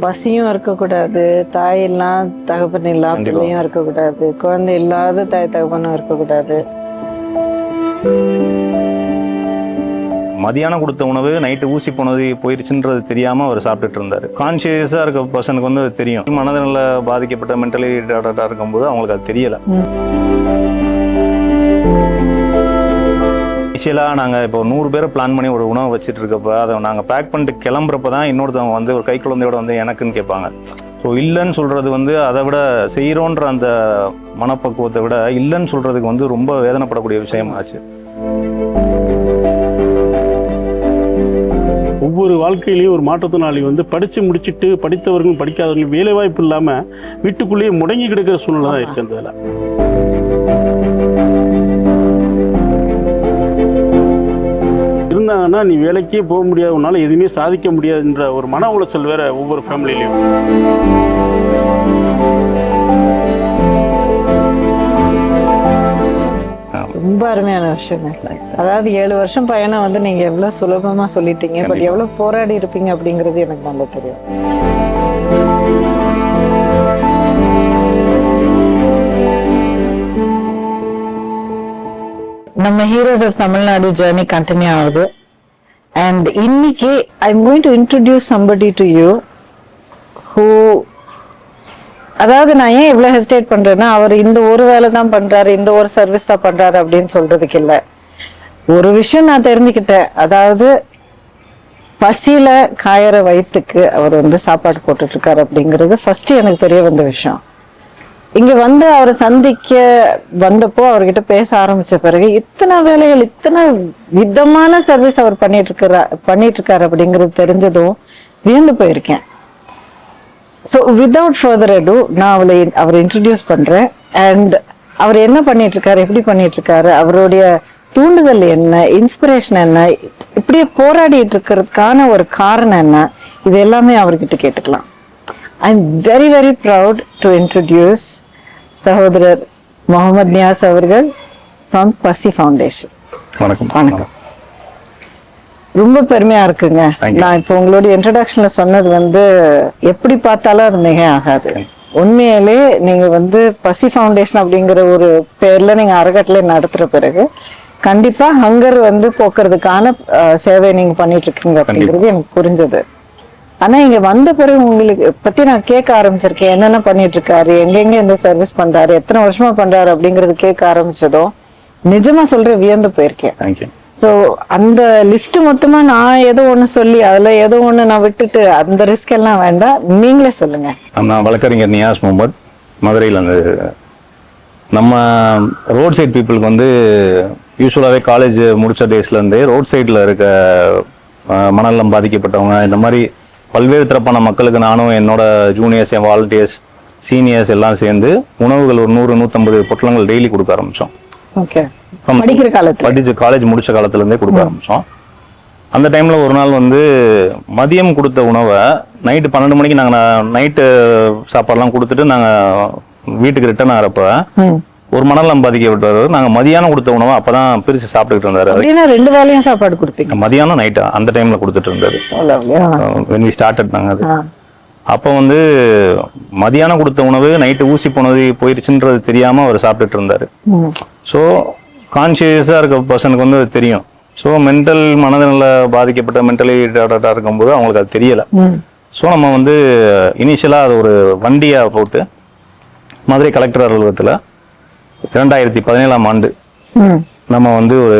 பசியும் இருக்கக்கூடாது, தாய் எல்லாம் தகப்பன் இல்லா பிள்ளையும் இருக்கக்கூடாது, குழந்தை இல்லாத தாய் தகப்பனும் இருக்கக்கூடாது. மதியானம் கொடுத்த உணவு நைட்டு ஊசி போனது போயிருச்சுன்றது தெரியாம அவர் சாப்பிட்டுட்டு இருந்தாரு. கான்சியஸா இருக்க பர்சனுக்கு வந்து அது தெரியும். மனதில் பாதிக்கப்பட்ட மென்டலி ரிட்டார்டா இருக்கும்போது அவங்களுக்கு அது தெரியல. இனிஷியலா நாங்க இப்போ 100 பேரை பிளான் பண்ணி ஒரு உணவு வச்சுட்டு இருக்கப்ப அதை நாங்க பேக் பண்ணிட்டு கிளம்புறப்பதான் இன்னொருத்தவங்க வந்து ஒரு கை குழந்தையோட வந்து எனக்குன்னு கேட்பாங்க. ஸோ இல்லைன்னு சொல்றது வந்து அதை விட செய்யறோன்ற அந்த மனப்பக்குவத்தை விட இல்லைன்னு சொல்றதுக்கு வந்து ரொம்ப வேதனைப்படக்கூடிய விஷயம் ஆச்சு. ஒவ்வொரு வாழ்க்கையிலையும் ஒரு மாற்றுத்திறனாளி வந்து படித்து முடிச்சுட்டு படித்தவர்களும் படிக்காதவர்களும் வேலை வாய்ப்பு இல்லாமல் வீட்டுக்குள்ளேயே முடங்கி கிடக்கிற சூழ்நிலை தான் இருக்கு. அந்த வேலை இருந்தாங்கன்னா நீ வேலைக்கே போக முடியாது, உன்னால எதுவுமே சாதிக்க முடியாதுன்ற ஒரு மன உளைச்சல் வேற ஒவ்வொரு ஃபேமிலியிலையும். ரொம்ப அருமையான விஷயம். அதாவது 7 வருஷம் பயணம் வந்து நீங்க எவ்வளவு சுலபமா சொல்லிட்டீங்க. பட் எவ்வளவு போராடி இருப்பீங்க அப்படிங்கிறது எனக்கு நல்லா தெரியும். நம்ம heroes of Tamil Nadu journey continue ஆகுது. அண்ட் இன்னைக்கு I am going to introduce somebody to you who, அதாவது நான் ஏன் இவ்வளவு ஹெசிடேட் பண்றேன்னா, அவர் இந்த ஒரு வேலை தான் பண்றாரு, இந்த ஒரு சர்வீஸ் தான் பண்றாரு அப்படின்னு சொல்றதுக்கு இல்லை. ஒரு விஷயம் நான் தெரிஞ்சுக்கிட்டேன். அதாவது பசியில காயற வயிற்றுக்கு அவர் வந்து சாப்பாடு போட்டுட்டு இருக்காரு அப்படிங்கிறது ஃபர்ஸ்ட் எனக்கு தெரிய வந்த விஷயம். இங்க வந்து அவரை சந்திக்க வந்தப்போ அவர்கிட்ட பேச ஆரம்பிச்ச பிறகு இத்தனை வேலைகள், இத்தனை விதமான சர்வீஸ் அவர் பண்ணிட்டு இருக்காரு அப்படிங்கிறது தெரிஞ்சதும் வியந்து போயிருக்கேன். ஸோ வித்தவுட் ஃபர்தர் அடு நான் அவரை இன்ட்ரடியூஸ் பண்றேன். அண்ட் அவர் என்ன பண்ணிட்டு இருக்காரு, எப்படி பண்ணிட்டு இருக்காரு, அவருடைய தூண்டுதல் என்ன, இன்ஸ்பிரேஷன் என்ன, இப்படியே போராடிட்டு இருக்கிறதுக்கான ஒரு காரணம் என்ன, இது எல்லாமே அவர்கிட்ட கேட்டுக்கலாம். I am very very proud to introduce சகோதரர் முகமது நியாஸ் அவர்கள் ஃப்ரம் பசி ஃபவுண்டேஷன். வணக்கம். வணக்கம். ரொம்ப பெருமையா இருக்குங்க. நான் இப்போ உங்களோட இன்ட்ரடக்ஷன்ல சொன்னது வந்து எப்படி பார்த்தாலும் அது மிக ஆகாது. உண்மையிலே நீங்க வந்து பசி ஃபவுண்டேஷன் அப்படிங்கிற ஒரு பேர்ல நீங்க அறக்கட்டளை நடத்துற பிறகு கண்டிப்பா ஹங்கர் வந்து போக்குறதுக்கான சேவை நீங்க பண்ணிட்டு இருக்கீங்க அப்படிங்கிறது எனக்கு புரிஞ்சது. ஆனா இங்க வந்த பிறகு உங்களுக்கு பத்தி நான் கேட்க ஆரம்பிச்சிருக்கேன். என்னென்ன பண்ணிட்டு இருக்காரு, எங்கெங்க இந்த சர்வீஸ் பண்றாரு, எத்தனை வருஷமா பண்றாரு அப்படிங்கறது கேட்க ஆரம்பிச்சதும் நிஜமா சொல்ற வியந்து போயிருக்கேன். ஸோ அந்த லிஸ்ட் மொத்தமா நான் ஏதோ ஒன்று சொல்லி அதில் ஏதோ ஒன்று நான் விட்டுட்டு அந்த ரிஸ்க் எல்லாம் வேண்டாம், நீங்களே சொல்லுங்க. நான் வழக்கறிஞர் நியாஸ் முகமது, மதுரையில். அந்த நம்ம ரோட் சைட் பீப்புளுக்கு வந்து யூஸ்வலாகவே காலேஜ் முடிச்ச டேஸ்லேருந்தே ரோட் சைடில் இருக்க மனநலம் பாதிக்கப்பட்டவங்க, இந்த மாதிரி பல்வேறு தரப்பான மக்களுக்கு நானும் என்னோட ஜூனியர்ஸ், என் வாலண்டியர்ஸ், சீனியர்ஸ் எல்லாம் சேர்ந்து உணவுகள் ஒரு 100-150 பொட்டலங்கள் டெய்லி கொடுக்க ஆரம்பித்தோம். ஓகே. படிக்கிற காலத்துல, காலேஜ் முடிச்ச காலத்துல இருந்தே கொடுக்க ஆரம்பிச்சோம். அந்த டைம்ல ஒரு நாள் வந்து மதியம் கொடுத்த உணவை நைட்டு 12 மணிக்கு நாங்க நைட்டு சாப்பாடுலாம் கொடுத்துட்டு நாங்க வீட்டுக்கு ரிட்டர்ன் ஆகிறப்ப ஒரு மனநலம் பாதிக்கப்பட்டவர் நாங்க மதியானம் கொடுத்த உணவை அப்பதான் பிரிச்சு சாப்பிட்டுக்கிட்டு இருந்தாரு. 2 வேளையும் சாப்பாடு கொடுப்பீங்க? மதியானம் நைட்டு அந்த டைம்ல கொடுத்துட்டு இருந்தாரு. when we started நாங்க அது. அப்போ வந்து மதியானம் கொடுத்த உணவு நைட்டு ஊசி போனது போயிருச்சுன்றது தெரியாம அவர் சாப்பிட்டுட்டு இருந்தாரு. ஸோ கான்சியஸா இருக்க பர்சனுக்கு வந்து அது தெரியும். ஸோ மனதில் பாதிக்கப்பட்ட மென்டலி ரிட்டார்டா இருக்கும்போது அவங்களுக்கு அது தெரியல. ஸோ நம்ம வந்து இனிஷியலா அது ஒரு வண்டியா போட்டு மதுரை கலெக்டர் அலுவலகத்தில் 2017ஆம் ஆண்டு நம்ம வந்து ஒரு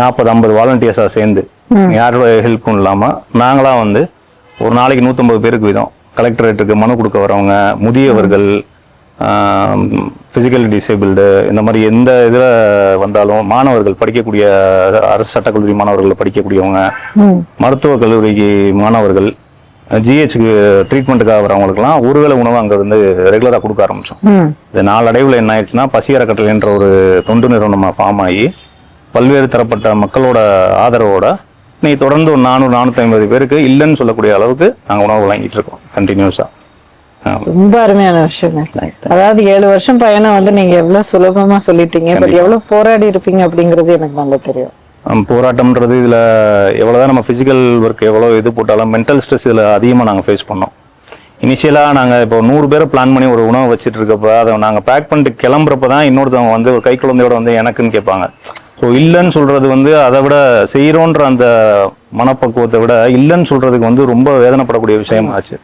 40-50 வாலண்டியர்ஸா சேர்ந்து யாரோட ஹெல்ப்பும் இல்லாம நாங்களா வந்து ஒரு நாளைக்கு 150 பேருக்கு வீதம் கலெக்டரேட்டுக்கு மனு கொடுக்க வரவங்க, முதியவர்கள், பிசிக்கலி டிசேபிள்டு, இந்த மாதிரி எந்த இதில் வந்தாலும் மாணவர்கள், படிக்கக்கூடிய அரசு சட்டக்கல்லூரி மாணவர்கள் படிக்கக்கூடியவங்க, மருத்துவக் கல்லூரிக்கு மாணவர்கள், ஜிஹெச்சுக்கு ட்ரீட்மெண்ட்டுக்காக வரவங்களுக்குலாம் ஒருவேளை உணவு அங்கே வந்து ரெகுலராக கொடுக்க ஆரம்பித்தோம். இது நாளடைவில் என்ன ஆயிடுச்சுன்னா பசி அறக்கட்டளைன்ற ஒரு தொண்டு நிறுவனம் ஃபார்ம் ஆகி பல்வேறு தரப்பட்ட மக்களோட ஆதரவோட நீ தொடர்ந்து ஒரு 400-450 பேருக்கு இல்லைன்னு சொல்லக்கூடிய அளவுக்கு நாங்கள் உணவு வழங்கிட்டு இருக்கோம் கண்டினியூஸா. ரொம்ப அருமையான விஷயம். அதாவது 7 வருஷம் பயணம் வந்து நீங்க எவ்வளவு சுலபமா சொல்லிட்டீங்க. பட் எவ்வளவு போராடி இருப்பீங்க அப்படிங்கிறது எனக்கு நல்லா தெரியும். போராட்டம்ன்றது இதில் எவ்வளோதான் நம்ம ஃபிசிக்கல் ஒர்க் எவ்வளோ இது போட்டாலும் மென்டல் ஸ்ட்ரெஸ் இதில் அதிகமாக நாங்கள் ஃபேஸ் பண்ணோம். இனிஷியலாக நாங்கள் இப்போ 100 பேரை பிளான் பண்ணி ஒரு உணவு வச்சுட்டு இருக்கப்போ அதை நாங்கள் பேக் பண்ணிட்டு கிளம்புறப்ப தான் இன்னொருத்தவங்க வந்து ஒரு கை குழந்தையோட வந்து எனக்குன்னு கேட்பாங்க. ஸோ இல்லைன்னு சொல்கிறது வந்து அதை விட செய்கிறோன்ற அந்த மனப்பக்குவத்தை விட இல்லைன்னு சொல்கிறதுக்கு வந்து ரொம்ப வேதனைப்படக்கூடிய விஷயம் ஆச்சு.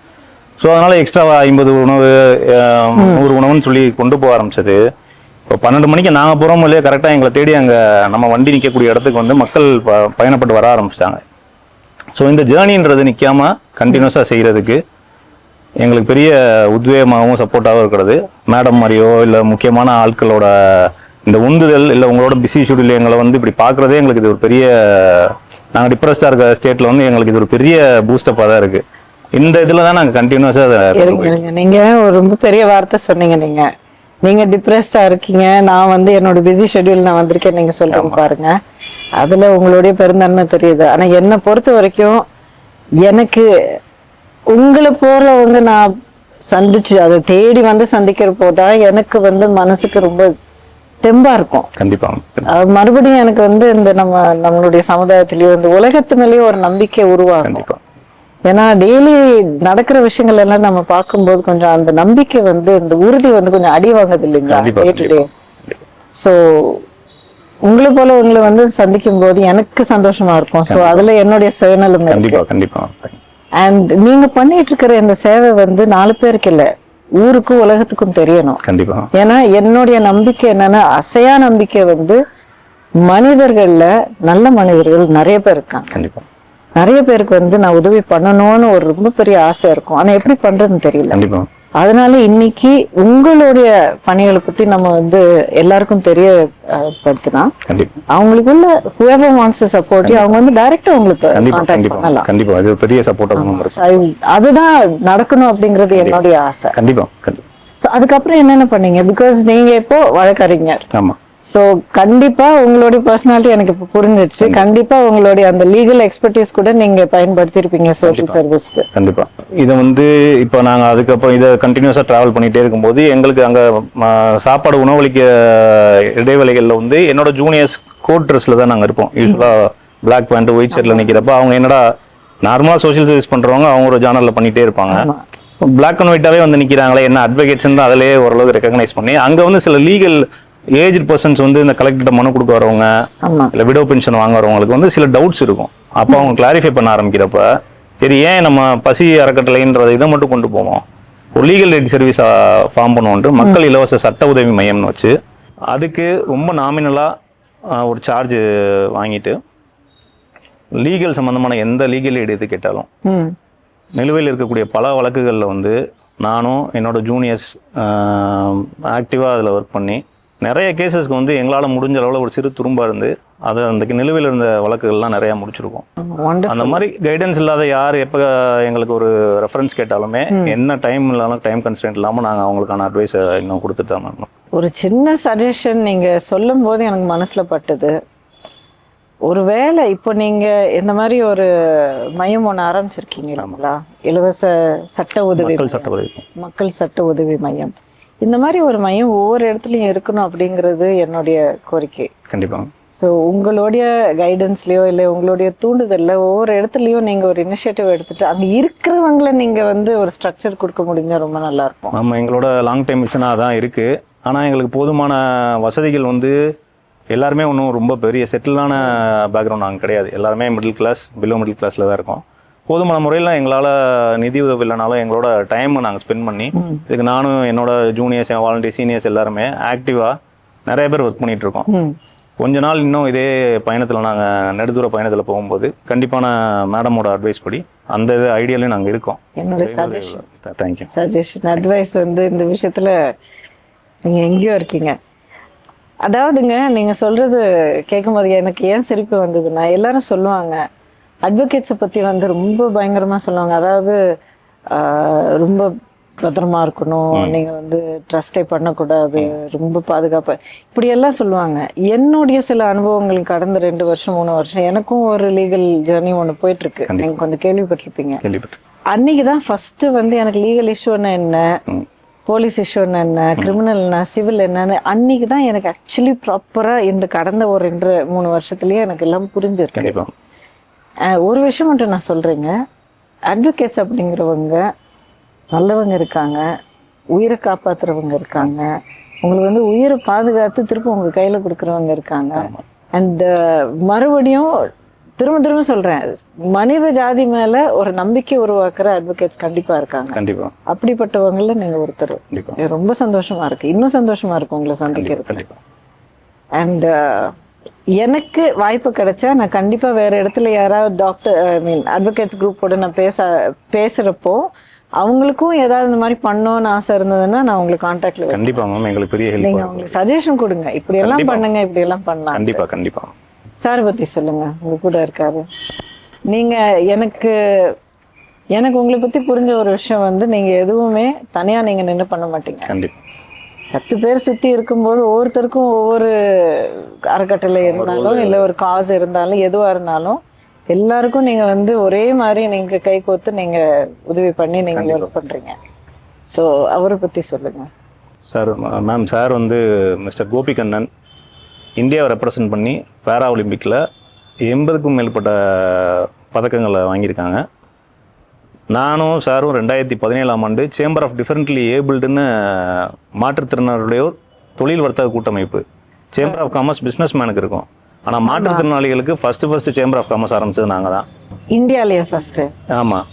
ஸோ அதனால் எக்ஸ்ட்ரா 50 உணவு 100 உணவுன்னு சொல்லி கொண்டு போக ஆரம்பிச்சது. இப்போ 12 மணிக்கு நாங்கள் போகிறோமோ இல்லையா கரெக்டாக எங்களை தேடி அங்கே நம்ம வண்டி நிற்கக்கூடிய இடத்துக்கு வந்து மக்கள் பயணப்பட்டு வர ஆரம்பிச்சிட்டாங்க. ஸோ இந்த ஜேர்னின்றது நிற்காமல் கண்டினியூஸாக செய்கிறதுக்கு எங்களுக்கு பெரிய உத்வேகமாகவும் சப்போர்ட்டாகவும் இருக்கிறது மேடம் மாதிரியோ இல்லை முக்கியமான ஆட்களோட இந்த உந்துதல் இல்லை உங்களோட பிஸி ஷெட்யூல் எங்களை வந்து இப்படி பார்க்குறதே எங்களுக்கு இது ஒரு பெரிய, நாங்கள் டிப்ரெஸ்டாக இருக்க ஸ்டேட்டில் வந்து எங்களுக்கு இது ஒரு பெரிய பூஸ்டப்பாக தான் இருக்குது. இந்த இதில் தான் நாங்கள் கண்டினியூஸாக நீங்கள் ஒரு ரொம்ப பெரிய வார்த்தை சொன்னீங்க. நீங்கள் டிப்ரெஸ்டாக இருக்கீங்க, நான் வந்து என்னோட பிஸி ஷெட்யூல் நான் வந்திருக்கேன் நீங்கள் சொல்கிறீங்க பாருங்க, அதில் உங்களுடைய பெருந்தன்மை தெரியுது. ஆனால் என்னை பொறுத்த வரைக்கும் எனக்கு உங்களை போறவங்க நான் சந்திச்சு அதை தேடி வந்து சந்திக்கிற போதான் எனக்கு வந்து மனசுக்கு ரொம்ப தெம்பா இருக்கும். கண்டிப்பா மறுபடியும் எனக்கு வந்து இந்த நம்மளுடைய சமுதாயத்திலயோ இந்த உலகத்து மேலேயோ ஒரு நம்பிக்கை உருவாகும். ஏன்னா டெய்லி நடக்கிற விஷயங்கள் எல்லாம் நம்ம பார்க்கும்போது கொஞ்சம் அந்த நம்பிக்கை வந்து இந்த உறுதி வந்து கொஞ்சம் அடி வாங்குது இல்லைங்களா டே டு டே. ஸோ உங்களை போல உங்களை வந்து சந்திக்கும் போது எனக்கு சந்தோஷமா இருக்கும். ஸோ அதுல என்னுடைய சுயநலம் கண்டிப்பா. அண்ட் நீங்க பண்ணிட்டு இருக்கிற இந்த சேவை வந்து 4 பேருக்கு இல்ல, ஊருக்கும் உலகத்துக்கும் தெரியணும். கண்டிப்பா. ஏன்னா என்னுடைய நம்பிக்கை என்னன்னா, அசையா நம்பிக்கை வந்து மனிதர்கள்ல நல்ல மனிதர்கள் நிறைய பேர் இருக்காங்க. கண்டிப்பா. நிறைய பேருக்கு வந்து நான் உதவி பண்ணணும்னு ஒரு ரொம்ப பெரிய ஆசை இருக்கும். ஆனா எப்படி பண்றதுன்னு தெரியல. கண்டிப்பா. அதனால இன்னைக்கு உங்களுடைய பணிகளை பத்தி நம்ம வந்து எல்லாருக்கும் தெரியப்படுத்தினா அவங்களுக்குள்ள whoever wants to support you அவங்க வந்து டைரக்டா உங்களுக்கு கான்டாக்ட் பண்ணலாம். கண்டிப்பா அது பெரிய சப்போர்ட். அதுதான் நடக்கணும் அப்படிங்கிறது என்னுடைய ஆசை. கண்டிப்பா. சோ அதுக்கப்புறம் என்னென்ன பண்ணீங்க? பிகாஸ் நீங்க இப்போ வழக்கறிஞர். ஆமா. சோ கண்டிப்பா உங்களுடைய பர்சனாலிட்டி எனக்கு இப்ப புரிஞ்சிச்சு. கண்டிப்பா உங்களுடைய அந்த லீகல் எக்ஸ்பர்டீஸ் கூட நீங்க பயன்படுத்திருப்பீங்க சோஷியல் சர்வீஸ்க்கு. கண்டிப்பா. இதை வந்து இப்போ நாங்க அதுக்கப்புறம் இதை கண்டினியூஸா டிராவல் பண்ணிட்டே இருக்கும்போது எங்களுக்கு அங்க சாப்பாடு உணவளிக்க இடைவேளைகள்ல வந்து என்னோட ஜூனியர்ஸ் கோட் ட்ரெஸ்ல தான் நாங்க இருப்போம். யூஸ்வலா பிளாக் பேண்ட் ஒயிட் ஷர்ட்ல நிக்கிறப்ப அவங்க என்னடா நார்மலா சோஷியல் சர்வீஸ் பண்றவங்க அவங்க ஒரு ஜானல்ல பண்ணிட்டே இருப்பாங்க. பிளாக் அண்ட் ஒயிட்டாவே வந்து நிக்கிறாங்களே என்ன அட்வொகேட்ஸ் தான் அதிலேயே ஓரளவுக்கு ரெகக்னைஸ் பண்ணி அங்க வந்து சில லீகல் ஏஜ் பர்சன்ஸ் வந்து இந்த கலெக்டர் மனு கொடுக்க வரவங்க இல்ல விடோ பென்ஷன் வாங்க வரவங்களுக்கு வந்து சில டவுட்ஸ் இருக்கும். அப்போ அவங்க கிளாரிஃபை பண்ண ஆரம்பிக்கிறப்ப சரி ஏன் நம்ம பசி அறக்கட்டளைன்றதை இதை மட்டும் கொண்டு போவோம், ஒரு லீகல் எய்ட் சர்வீஸ் ஃபார்ம் பண்ணுவோன்ட்டு மக்கள் இலவச சட்ட உதவி மையம்னு வச்சு அதுக்கு ரொம்ப நாமினலா ஒரு சார்ஜ் வாங்கிட்டு லீகல் சம்பந்தமான எந்த லீகல் எய்டு எது கேட்டாலும் நிலுவையில் இருக்கக்கூடிய பல வழக்குகளில் வந்து நானும் என்னோட ஜூனியர்ஸ் ஆக்டிவாக அதில் ஒர்க் பண்ணி நிறைய கேசஸ்க்கு வந்து எங்களால் முடிஞ்ச அளவில் ஒரு சிறு துரும்பா இருந்து அதை அந்த நிலுவையில் இருந்த வழக்குகள்லாம் நிறையா முடிச்சிருக்கோம். அந்த மாதிரி கைடன்ஸ் இல்லாத யார் எப்போ எங்களுக்கு ஒரு ரெஃபரன்ஸ் கேட்டாலுமே என்ன டைம் இல்லாமல் டைம் கன்ஸ்டன்ட் இல்லாமல் நாங்கள் அவங்களுக்கான அட்வைஸை இன்னும் கொடுத்துட்டு தான் இருக்கோம். ஒரு சின்ன சஜஷன் நீங்கள் சொல்லும் போது எனக்கு மனசில் பட்டது. ஒருவேளை இப்போ நீங்கள் இந்த மாதிரி ஒரு மையம் ஒன்று ஆரம்பிச்சிருக்கீங்க இல்லைங்களா, இலவச சட்ட உதவி மக்கள் சட்ட உதவி மையம். இந்த மாதிரி ஒரு மையம் ஒவ்வொரு இடத்துலையும் இருக்கணும் அப்படிங்கிறது என்னுடைய கோரிக்கை. கண்டிப்பாக. ஸோ உங்களுடைய கைடன்ஸ்லையோ இல்லை உங்களுடைய தூண்டுதல்ல ஒவ்வொரு இடத்துலையும் நீங்கள் ஒரு இனிஷியேட்டிவ் எடுத்துட்டு அங்கே இருக்கிறவங்களை நீங்கள் வந்து ஒரு ஸ்ட்ரக்சர் கொடுக்க முடிஞ்சால் ரொம்ப நல்லா இருக்கும். ஆமாம், எங்களோட லாங் டைம் மிஷனாக தான் இருக்குது. ஆனால் எங்களுக்கு போதுமான வசதிகள் வந்து எல்லாருமே ஒன்றும் ரொம்ப பெரிய செட்டிலான பேக்ரவுண்ட் நாங்கள் கிடையாது. எல்லாருமே மிடில் கிளாஸ் பிலோ மிடில் கிளாஸில் தான் இருக்கோம். போதுமான முறையில் எங்களால் நிதி உதவி இல்லைனாலும் எங்களோட டைமை நாங்கள் ஸ்பெண்ட் பண்ணி இதுக்கு நானும் என்னோட ஜூனியர்ஸ் வாலண்டியர் சீனியர்ஸ் எல்லாருமே ஆக்டிவாக நிறைய பேர் ஒர்க் பண்ணிகிட்டு இருக்கோம். கொஞ்ச நாள் இன்னும் இதே பயணத்தில் நாங்கள் நெடுதூர பயணத்தில் போகும்போது கண்டிப்பான மேடமோட அட்வைஸ் படி அந்த இது ஐடியாலையும் நாங்கள் இருக்கோம். என்னோட சஜஷன் தேங்க்யூ சஜஷன் அட்வைஸ் வந்து இந்த விஷயத்தில் நீங்கள் எங்கேயோ இருக்கீங்க. அதாவதுங்க நீங்கள் சொல்கிறது கேட்கும்போது எனக்கு ஏன் சிரிப்பு வந்ததுன்னா, எல்லாரும் சொல்லுவாங்க அட்வொகேட்ஸை பற்றி வந்து ரொம்ப பயங்கரமாக சொல்லுவாங்க. அதாவது ரொம்ப பத்திரமா இருக்கணும், நீங்கள் வந்து ட்ரஸ்டே பண்ணக்கூடாது, ரொம்ப பாதுகாப்பு, இப்படியெல்லாம் சொல்லுவாங்க. என்னுடைய சில அனுபவங்கள் கடந்த 2 வருஷம் 3 வருஷம் எனக்கும் ஒரு லீகல் ஜேர்னி ஒன்று போயிட்டுருக்கு. நீங்கள் கொஞ்சம் கேள்விப்பட்டிருப்பீங்க. கேள்விப்பட்டு அன்னைக்கு தான் ஃபஸ்ட்டு வந்து எனக்கு லீகல் இஷ்யூன்னா என்ன, போலீஸ் இஷ்யூ என்ன, கிரிமினல் என்ன, சிவில் என்னன்னு அன்னைக்கு தான் எனக்கு ஆக்சுவலி ப்ராப்பராக இந்த கடந்த ஒரு 2-3 வருஷத்துலேயே எனக்கு எல்லாம் புரிஞ்சிருக்கு. கண்டிப்பாக ஒரு விஷயம் மட்டும் நான் சொல்கிறேங்க, அட்வொகேட்ஸ் அப்படிங்கிறவங்க நல்லவங்க இருக்காங்க, உயிரை காப்பாற்றுறவங்க இருக்காங்க, உங்களுக்கு வந்து உயிரை பாதுகாத்து திரும்ப உங்கள் கையில் கொடுக்குறவங்க இருக்காங்க. அண்ட் மறுபடியும் திரும்ப சொல்கிறேன், மனித ஜாதி மேலே ஒரு நம்பிக்கை உருவாக்குற அட்வொகேட்ஸ் கண்டிப்பாக இருக்காங்க. கண்டிப்பாக அப்படிப்பட்டவங்கள நீங்கள் ஒருத்தர். ரொம்ப சந்தோஷமா இருக்கு, இன்னும் சந்தோஷமா இருக்கு உங்களை சந்திக்கிறது. அண்ட் எனக்கு வாய்ப்பு கிடைச்சா நான் கண்டிப்பா வேற இடத்துல யாராவது டாக்டர் அட்வொகேட்ஸ் குரூப்போட நான் பேசுறப்போ அவங்களுக்கும் ஏதாவது இந்த மாதிரி பண்ணணும்னு ஆசை இருந்ததுன்னா நான் உங்களுக்கு கான்டாக்ட்ல கண்டிப்பா மேம், எங்களுக்கு பெரிய ஹெல்ப். நீங்க உங்களுக்கு சஜஷன் கொடுங்க, இப்படி எல்லாம் பண்ணுங்க, இப்படி எல்லாம் பண்ணலாம். கண்டிப்பா கண்டிப்பா. சார் பத்தி சொல்லுங்க, உங்க கூட இருக்காரு. நீங்க எனக்கு உங்களை பத்தி புரிஞ்ச ஒரு விஷயம் வந்து நீங்க எதுவுமே தனியா நீங்க நின்று பண்ண மாட்டீங்க. கண்டிப்பா 10 பேர் சுத்தி இருக்கும்போது ஒவ்வொருத்தருக்கும் ஒவ்வொரு அறக்கட்டளை இருந்தாலும் இல்ல ஒரு காசு இருந்தாலும் எதுவா இருந்தாலும் எல்லாருக்கும் நீங்க வந்து ஒரே மாதிரி நீங்க கை கோத்து நீங்க உதவி பண்ணி நீங்க ஒர்க் பண்றீங்க. ஸோ அவரை பத்தி சொல்லுங்க சார். மேம், சார் வந்து மிஸ்டர் கோபிகண்ணன் இந்தியாவை ரெப்ரசன்ட் பண்ணி பேரா ஒலிம்பிக்கில் 80க்கும் மேற்பட்ட பதக்கங்களை வாங்கியிருக்காங்க. நானும் சாரும் 2017ஆம் ஆண்டு சேம்பர் ஆஃப் டிஃபரெண்ட்லி ஏபிள்டுன்னு மாற்றுத்திறனாளியுடைய தொழில் வர்த்தக கூட்டமைப்பு சேம்பர் ஆஃப் காமர்ஸ் பிஸ்னஸ் மேனுக்கு இருக்கும். ஆனால் மாற்றுத்திறனாளிகளுக்கு ஃபர்ஸ்ட் சேம்பர் ஆஃப் காமர்ஸ் ஆரம்பிச்சது நாங்கள் தான், இந்தியாவிலேயே ஃபர்ஸ்ட். ஆமாம்,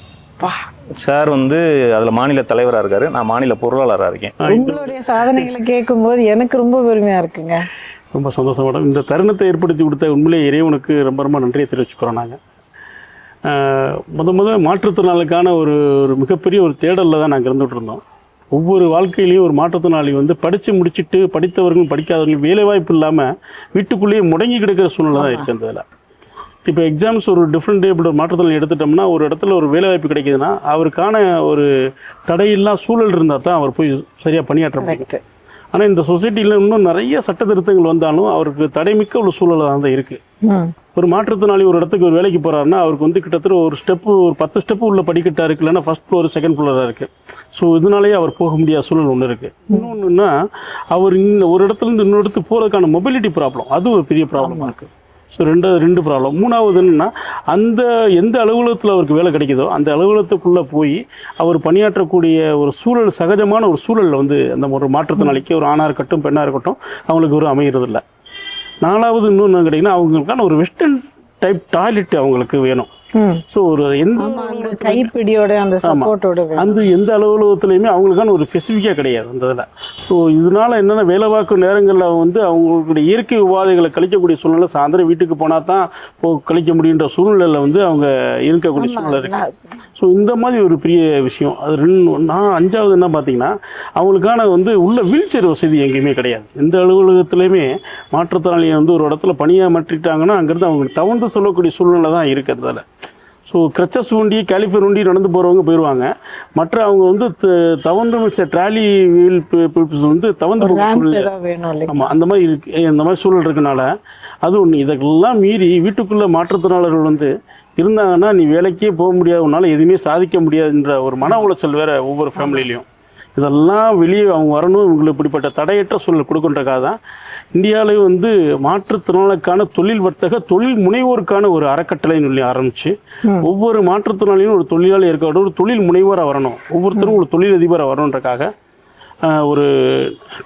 சார் வந்து அதில் மாநில தலைவராக இருக்காரு, நான் மாநில பொருளாளராக இருக்கேன். உங்களுடைய சாதனைகளை கேட்கும்போது எனக்கு ரொம்ப பெருமையாக இருக்குங்க. ரொம்ப சந்தோஷம் மேடம். இந்த தருணத்தை ஏற்படுத்தி கொடுத்த உண்மையிலே இறைவனுக்கு ரொம்ப ரொம்ப நன்றியை தெரிவிச்சுக்கிறோம். நாங்கள் மாற்றுத்திறனாளுக்கான ஒரு மிகப்பெரிய ஒரு தேடலில் தான் நாங்கள் இருந்துகிட்டு இருந்தோம். ஒவ்வொரு வாழ்க்கையிலையும் ஒரு மாற்றுத்திறனாளி வந்து படித்து முடிச்சுட்டு படித்தவர்களும் படிக்காதவர்களும் வேலைவாய்ப்பு இல்லாமல் வீட்டுக்குள்ளேயே முடங்கி கிடக்கிற சூழ்நிலை தான் இருக்குது. அந்த இதில் இப்போ எக்ஸாம்ஸ் ஒரு டிஃப்ரெண்ட் டேபிள் மாற்றுத்திறனாளி எடுத்துட்டோம்னா ஒரு இடத்துல ஒரு வேலைவாய்ப்பு கிடைக்குதுன்னா அவருக்கான ஒரு தடையில்லா சூழல் இருந்தால் தான் அவர் போய் சரியாக பணியாற்ற முடியும். ஆனால் இந்த சொசைட்டியில் இன்னும் நிறைய சட்ட திருத்தங்கள் வந்தாலும் அவருக்கு தடைமிக்க ஒரு சூழலாக தான் இருக்குது. ஒரு மாற்றுத்திறனாளி ஒரு இடத்துக்கு ஒரு வேலைக்கு போகிறாருன்னா அவருக்கு வந்து கிட்டத்தட்ட ஒரு 10 ஸ்டெப்பு உள்ள படிக்கட்டாக இருக்குது, இல்லைன்னா ஃபர்ஸ்ட் ஃப்ளோர் செகண்ட் ஃப்ளோராக இருக்குது. ஸோ இதனாலேயே அவர் போக முடியாத சூழல் ஒன்று இருக்குது. இன்னொன்றுன்னா அவர் இந்த ஒரு இடத்துலேருந்து இன்னொரு இடத்துக்கு போகிறதுக்கான மொபிலிட்டி ப்ராப்ளம், அது ஒரு பெரிய ப்ராப்ளமாக இருக்குது. ஸோ ரெண்டு ப்ராப்ளம். மூணாவது என்னென்னா எந்த அலுவலகத்தில் அவருக்கு வேலை கிடைக்குதோ அந்த அலுவலகத்துக்குள்ளே போய் அவர் பணியாற்றக்கூடிய ஒரு சூழல், சகஜமான ஒரு சூழலில் வந்து அந்த ஒரு மாற்றுத்திறனாளிக்கு ஒரு ஆணாக இருக்கட்டும் பெண்ணாக இருக்கட்டும் அவங்களுக்கு ஒரு அமைகிறதில்லை. நாலாவது இன்னொன்று கேட்டிங்கன்னா அவங்களுக்கான ஒரு வெஸ்டர்ன் டைப் டாய்லெட் அவங்களுக்கு வேணும். ஸோ ஒரு எந்த கைப்பிடியோட அந்த சப்போர்ட்டோட அந்த எந்த அலுவலகத்துலையுமே அவங்களுக்கான ஒரு ஸ்பெசிஃபிக்காக கிடையாது அந்த இதில். ஸோ இதனால் என்னென்ன வேலைவாக்கு நேரங்களில் வந்து அவங்களுடைய இயற்கை உபாதைகளை கழிக்கக்கூடிய சூழ்நிலை, சாயந்தரம் வீட்டுக்கு போனால் தான் கழிக்க முடியுன்ற சூழ்நிலையில் வந்து அவங்க இருக்கக்கூடிய சூழ்நிலை இருக்குது. ஸோ இந்த மாதிரி ஒரு பெரிய விஷயம். அது அஞ்சாவது என்ன பார்த்தீங்கன்னா அவங்களுக்கான வந்து உள்ள வீல் சேர் வசதி எங்கேயுமே கிடையாது. எந்த அலுவலகத்துலையுமே மாற்றுத்திறனாளியை வந்து ஒரு இடத்துல பணியாக மாற்றிட்டாங்கன்னா அங்கேருந்து அவங்க தவழ்ந்து சொல்லக்கூடிய சூழ்நிலை தான் இருக்குது அதில். ஸோ கிரச்சஸ் ஊண்டி கேலிஃபர் ஊண்டி நடந்து போகிறவங்க போயிடுவாங்க. மற்ற அவங்க வந்து தவந்து ட்ராலி வீல் பீப்புள்ஸ் வந்து தவந்து சூழ்நிலை. ஆமாம், அந்த மாதிரி இருக்கு. இந்த மாதிரி சூழல் இருக்கனால அது ஒன்று. இதெல்லாம் மீறி வீட்டுக்குள்ளே மாற்றுத்திறனாளர்கள் வந்து இருந்தாங்கன்னா நீ வேலைக்கே போக முடியாது, உன்னால் எதுவுமே சாதிக்க முடியாதுன்ற ஒரு மன உளைச்சல் வேறு ஒவ்வொரு ஃபேமிலிலையும். இதெல்லாம் வெளியே அவங்க வரணும், இவங்களுக்கு இப்படிப்பட்ட தடையற்ற சூழல் கொடுக்குன்றக்காக தான் இந்தியாவிலே வந்து மாற்றுத்திறனாளுக்கான தொழில் வர்த்தக தொழில் முனைவோருக்கான ஒரு அறக்கட்டளைன்னு சொல்லி ஆரம்பித்து ஒவ்வொரு மாற்றுத்திறனாளியும் ஒரு தொழிலாளி இருக்க ஒரு தொழில் முனைவோராக வரணும், ஒவ்வொருத்தரும் ஒரு தொழிலதிபராக வரணுன்றக்காக ஒரு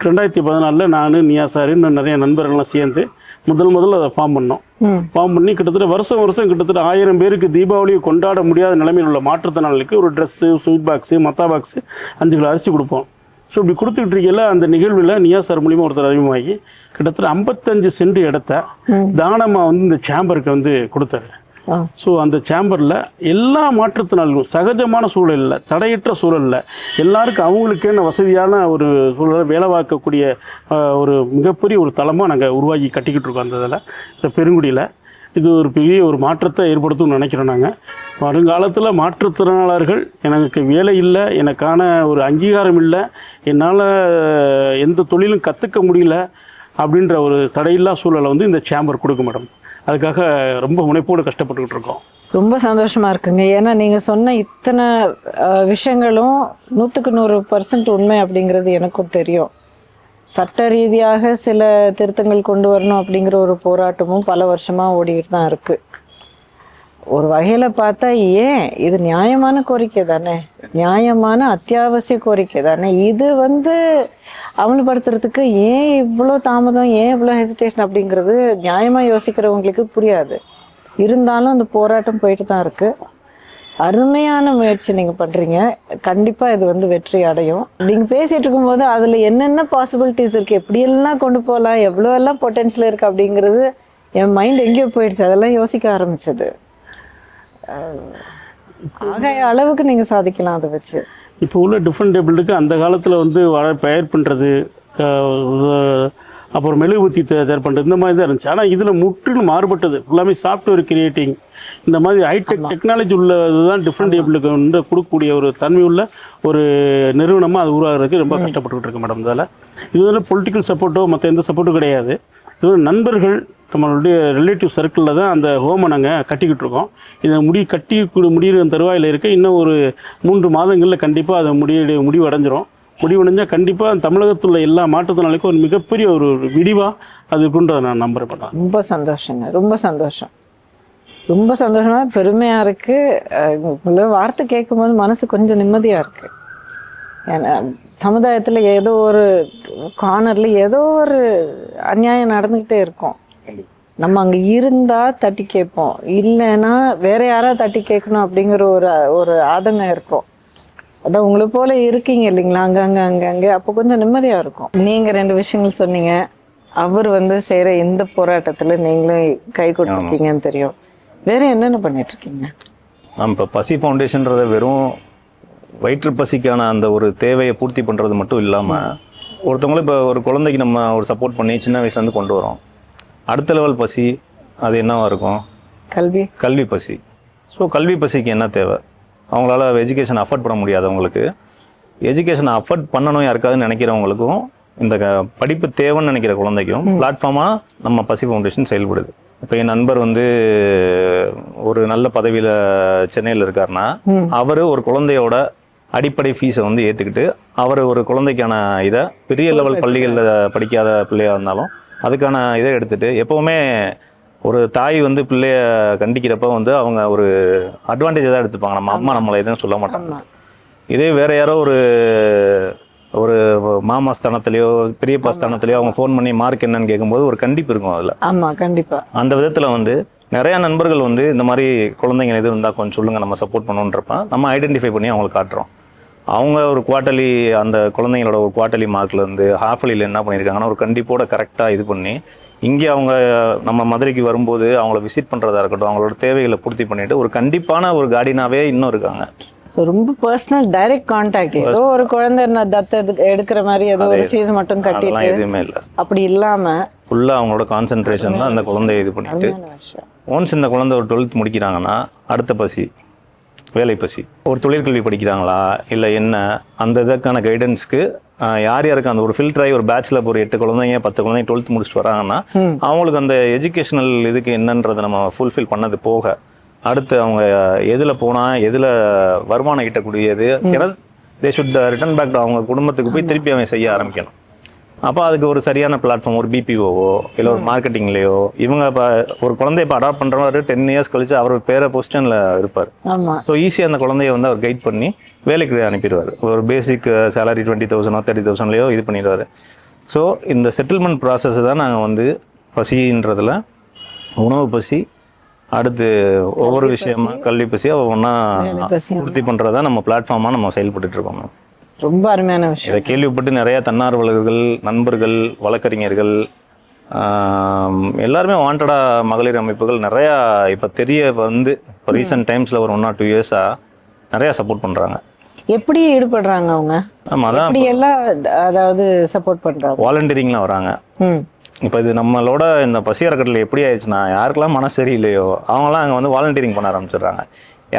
2014 நான் நியாசார் இன்னும் நிறைய நண்பர்கள்லாம் சேர்ந்து முதல்ல அதை ஃபார்ம் பண்ணி கிட்டத்தட்ட வருஷம் கிட்டத்தட்ட 1000 பேருக்கு தீபாவளியை கொண்டாட முடியாத நிலைமையில் உள்ள மாற்றுத்திறனாளிக்கு ஒரு ட்ரெஸ்ஸு, ஸ்வீட் பாக்ஸு, மத்தா பாக்ஸு, 5 கிலோ அரிசி கொடுப்போம். ஸோ இப்படி கொடுத்துக்கிட்டு இருக்கல அந்த நிகழ்வில் நியாசார் மூலியமாக ஒருத்தர் அறிமுகமாகி கிட்டத்தட்ட 55 சென்ட் இடத்த தானமாக வந்து இந்த சேம்பருக்கு வந்து கொடுத்தாரு. ஸோ அந்த சேம்பரில் எல்லா மாற்றுத்திறனாளிகளும் சகஜமான சூழலில், தடையற்ற சூழலில் எல்லாருக்கும் அவங்களுக்கேன வசதியான ஒரு சூழலை வேலை பார்க்கக்கூடிய ஒரு மிகப்பெரிய ஒரு தளமாக நாங்கள் உருவாக்கி கட்டிக்கிட்டு இருக்கோம். அந்த இதில் இந்த பெருங்குடியில் இது ஒரு பெரிய ஒரு மாற்றத்தை ஏற்படுத்தும்னு நினைக்கிறோம். நாங்கள் வருங்காலத்தில் மாற்றுத்திறனாளர்கள் எனக்கு வேலை இல்லை, எனக்கான ஒரு அங்கீகாரம் இல்லை, என்னால் எந்த தொழிலும் கற்றுக்க முடியல அப்படின்ற ஒரு தடையில்லா சூழலை வந்து இந்த சேம்பர் கொடுக்கும் மேடம். அதுக்காக ரொம்ப முனைப்போடு கஷ்டப்பட்டுக்கிட்டு இருக்கோம். ரொம்ப சந்தோஷமா இருக்குங்க. ஏன்னா நீங்கள் சொன்ன இத்தனை விஷயங்களும் 100% உண்மை அப்படிங்கிறது எனக்கும் தெரியும். சட்ட ரீதியாக சில திருத்தங்கள் கொண்டு வரணும் அப்படிங்கிற ஒரு போராட்டமும் பல வருஷமாக ஓடிக்கிட்டு தான் இருக்குது. ஒரு வகையில் பார்த்தா ஏன் இது நியாயமான கோரிக்கை தானே, நியாயமான அத்தியாவசிய கோரிக்கை தானே. இது அமல்படுத்துறதுக்கு ஏன் இவ்வளோ தாமதம், ஏன் இவ்வளோ ஹெசிடேஷன் அப்படிங்கிறது நியாயமாக யோசிக்கிறவங்களுக்கு புரியாது. இருந்தாலும் அந்த போராட்டம் போயிட்டு தான் இருக்குது. அருமையான முயற்சி நீங்கள் பண்ணுறீங்க. கண்டிப்பாக இது வெற்றி அடையும். நீங்கள் பேசிகிட்டு இருக்கும்போது அதில் என்னென்ன பாசிபிலிட்டிஸ் இருக்குது, எப்படியெல்லாம் கொண்டு போகலாம், எவ்வளோ எல்லாம் பொட்டென்ஷியல் இருக்குது அப்படிங்கிறது என் மைண்ட் எங்கேயோ போயிடுச்சு. அதெல்லாம் யோசிக்க ஆரம்பிச்சது. ஆகாய அளவுக்கு நீங்கள் சாதிக்கலாம் அதை வச்சு. இப்போ உள்ள டிஃப்ரெண்ட் டேபிளுக்கு அந்த காலத்தில் பயிர் பண்ணுறது, அப்புறம் மெழுகுபத்தி தயார் பண்ணுறது, இந்த மாதிரி தான் இருந்துச்சு. ஆனால் இதில் முற்றிலும் மாறுபட்டது. எல்லாமே சாஃப்ட்வேர் கிரியேட்டிங், இந்த மாதிரி ஹைடெக் டெக்னாலஜி உள்ளது தான் டிஃப்ரெண்ட் டேபிளுக்கு கொடுக்கக்கூடிய ஒரு தன்மை உள்ள ஒரு நிறுவனமாக அது உருவாகிறதுக்கு ரொம்ப கஷ்டப்பட்டுக்கிட்டு இருக்கு மேடம். இதில் இது பொலிட்டிக்கல் சப்போர்ட்டோ மற்ற எந்த சப்போர்ட்டும் கிடையாது. இது நண்பர்கள், நம்மளுடைய ரிலேட்டிவ் சர்க்கிளில் தான் அந்த ஹோமை நாங்கள் கட்டிக்கிட்டு இருக்கோம். இதை முடிகிற தருவாயில் இருக்க இன்னும் ஒரு 3 மாதங்களில் கண்டிப்பாக அதை முடிவடைஞ்சிரும். முடிவடைஞ்சால் கண்டிப்பாக தமிழகத்தில் உள்ள எல்லா மாற்றுத்திறனாளிக்கும் ஒரு மிகப்பெரிய ஒரு விடிவாக அது இருக்குன்றதை நான் நம்புறேன். ரொம்ப சந்தோஷங்க, ரொம்ப சந்தோஷம், ரொம்ப சந்தோஷமாக பெருமையாக இருக்குது. உங்களை வார்த்தை கேட்கும்போது மனசு கொஞ்சம் நிம்மதியாக இருக்குது. ஏன்னா சமுதாயத்தில் ஏதோ ஒரு கார்னரில் ஏதோ ஒரு அநியாயம் நடந்துக்கிட்டே இருக்கும். நம்ம அங்கே இருந்தால் தட்டி கேட்போம், இல்லைன்னா வேற யாராவது தட்டி கேட்கணும் அப்படிங்கிற ஒரு ஆதங்கம் இருக்கும். அதான் உங்களை போல இருக்கீங்க இல்லைங்களா, அங்கங்கே அப்போ கொஞ்சம் நிம்மதியாக இருக்கும். நீங்கள் 2 விஷயங்கள் சொன்னீங்க. அவர் செய்கிற இந்த போராட்டத்தில் நீங்களும் கை கொடுத்துருக்கீங்கன்னு தெரியும். வேற என்னென்ன பண்ணிட்டு இருக்கீங்க? இப்போ பசி ஃபவுண்டேஷன்றதை வெறும் வயிற்று பசிக்கான அந்த ஒரு தேவையை பூர்த்தி பண்ணுறது மட்டும் இல்லாமல், ஒருத்தவங்களும் இப்போ ஒரு குழந்தைக்கு நம்ம ஒரு சப்போர்ட் பண்ணி சின்ன வயசுலேருந்து கொண்டு வரோம். அடுத்த லெவல் பசி அது என்னவா இருக்கும்? கல்வி பசி. ஸோ கல்வி பசிக்கு என்ன தேவை? அவங்களால எஜுகேஷன் அஃபோர்ட் பண்ண முடியாதவங்களுக்கு எஜுகேஷனை அஃபோர்ட் பண்ணணும் யாருக்காதுன்னு நினைக்கிறவங்களுக்கும், இந்த படிப்பு தேவைன்னு நினைக்கிற குழந்தைக்கும் பிளாட்ஃபார்மாக நம்ம பசி ஃபவுண்டேஷன் செயல்படுது. இப்போ என் நண்பர் ஒரு நல்ல பதவியில் சென்னையில் இருக்காருன்னா, அவர் ஒரு குழந்தையோட அடிப்படை ஃபீஸை ஏற்றுக்கிட்டு, அவர் ஒரு குழந்தைக்கான இதை பெரிய லெவல் பள்ளிகளில் படிக்காத பிள்ளையாக இருந்தாலும் அதுக்கான இதை எடுத்துகிட்டு, எப்போவுமே ஒரு தாய் பிள்ளைய கண்டிக்கிறப்ப அவங்க ஒரு அட்வான்டேஜ் தான் எடுத்துப்பாங்க. நம்ம அம்மா நம்மளை எதுவும் சொல்ல மாட்டாங்க. இதே வேற யாரோ ஒரு மாமா ஸ்தானத்திலேயோ பெரியப்பா ஸ்தானத்திலேயோ அவங்க ஃபோன் பண்ணி மார்க் என்னன்னு கேட்கும்போது ஒரு கண்டிப்பு இருக்கும் அதில். ஆமாம், கண்டிப்பாக. அந்த விதத்தில் நிறையா நண்பர்கள் இந்த மாதிரி குழந்தைங்க எதுவும் இருந்தால் கொஞ்சம் சொல்லுங்கள், நம்ம சப்போர்ட் பண்ணுன்றப்ப நம்ம ஐடென்டிஃபை பண்ணி அவங்களுக்கு காட்டுறோம். அவங்க ஒரு குவார்ட்டர்லி, அந்த குழந்தைங்களோட ஒரு குவார்ட்டர்லி மார்க்லேருந்து ஹாஃப்லியில் என்ன பண்ணியிருக்காங்கன்னா ஒரு கண்டிப்போட கரெக்டாக இது பண்ணி, இங்கே அவங்க நம்ம மதுரைக்கு வரும்போது அவங்கள விசிட் பண்ணுறதா இருக்கட்டும், அவங்களோட தேவைகளை பூர்த்தி பண்ணிட்டு ஒரு கண்டிப்பான ஒரு கார்டியனாகவே இன்னும் இருக்காங்க. ஸோ ரொம்ப பர்சனல் டைரக்ட் கான்டாக்ட். ஏதோ ஒரு குழந்தை தத்தை எடுக்கிற மாதிரி ஏதோ ஒரு ஃபீஸ் மட்டும் கட்டிட்டு எதுவுமே இல்லை, அப்படி இல்லாமல் ஃபுல்லாக அவங்களோட கான்சென்ட்ரேஷன் தான் அந்த குழந்தைய இது பண்ணிட்டு, ஒன்ஸ் இந்த குழந்தை ஒரு 12th முடிக்கிறாங்கன்னா அடுத்த பசி வேலை பசி. ஒரு தொழிற்கல்வி படிக்கிறாங்களா இல்லை என்ன, அந்த இதற்கான கைடன்ஸ்க்கு யார் யாருக்கு அந்த ஒரு ஃபில்டராகி ஒரு பேட்சில் ஒரு 8 குழந்தைங்க 10 குழந்தைங்க 12th முடிச்சுட்டு வராங்கன்னா அவங்களுக்கு அந்த எஜுகேஷனல் இதுக்கு என்னன்றதை நம்ம ஃபுல்ஃபில் பண்ணது போக, அடுத்து அவங்க எதில் போனால் எதில் வருமானம் ஈட்டக்கூடியது, ஏன்னா தே ஷுட் ரிட்டர்ன் பேக் அவங்க குடும்பத்துக்கு போய் திருப்பி அவன் செய்ய ஆரம்பிக்கணும். அப்போ அதுக்கு ஒரு சரியான பிளாட்ஃபார்ம், ஒரு பிபிஓவோ இல்லை ஒரு மார்க்கெட்டிங்லேயோ, இவங்க இப்போ ஒரு குழந்தைய இப்போ அடாப்ட் பண்ணுறவர் 10 இயர்ஸ் கழிச்சு அவர் பேர பொசிஷனில் இருப்பார். ஸோ ஈஸியாக அந்த குழந்தைய அவர் கைட் பண்ணி வேலைக்கு அனுப்பிடுவார். ஒரு பேசிக் சேலரி 20,000 30,000லையோ இது பண்ணிடுவார். ஸோ இந்த செட்டில்மெண்ட் ப்ராசஸ் தான் நாங்கள் பசின்றதில் உணவு பசி, அடுத்து ஒவ்வொரு விஷயமா கல்வி பசியாக ஒவ்வொன்றா பூர்த்தி பண்ணுறதா நம்ம பிளாட்ஃபார்மாக நம்ம செயல்பட்டு இருக்கோம். ரொம்ப அருமையான விஷயம். இதை கேள்விப்பட்டு நிறைய தன்னார்வலர்கள், நண்பர்கள், வழக்கறிஞர்கள் எல்லாருமே வாண்டடா மகளிர் அமைப்புகள் நிறையா இப்போ தெரிய இப்போ ரீசெண்ட் டைம்ஸில் ஒரு 1 or 2 இயர்ஸாக நிறையா சப்போர்ட் பண்ணுறாங்க. எப்படி ஈடுபடுறாங்க அவங்க? ஆமாம், அதான் எல்லாம் அதாவது சப்போர்ட் பண்ணுறாங்க, வாலண்டியரிங்லாம் வராங்க. இப்போ இது நம்மளோட இந்த பசி அறக்கட்டளை எப்படி ஆயிடுச்சுன்னா, யாருக்கெல்லாம் மனசு சரியில்லையோ அவங்களாம் அங்கே வாலண்டியரிங் பண்ண ஆரம்பிச்சிடுறாங்க.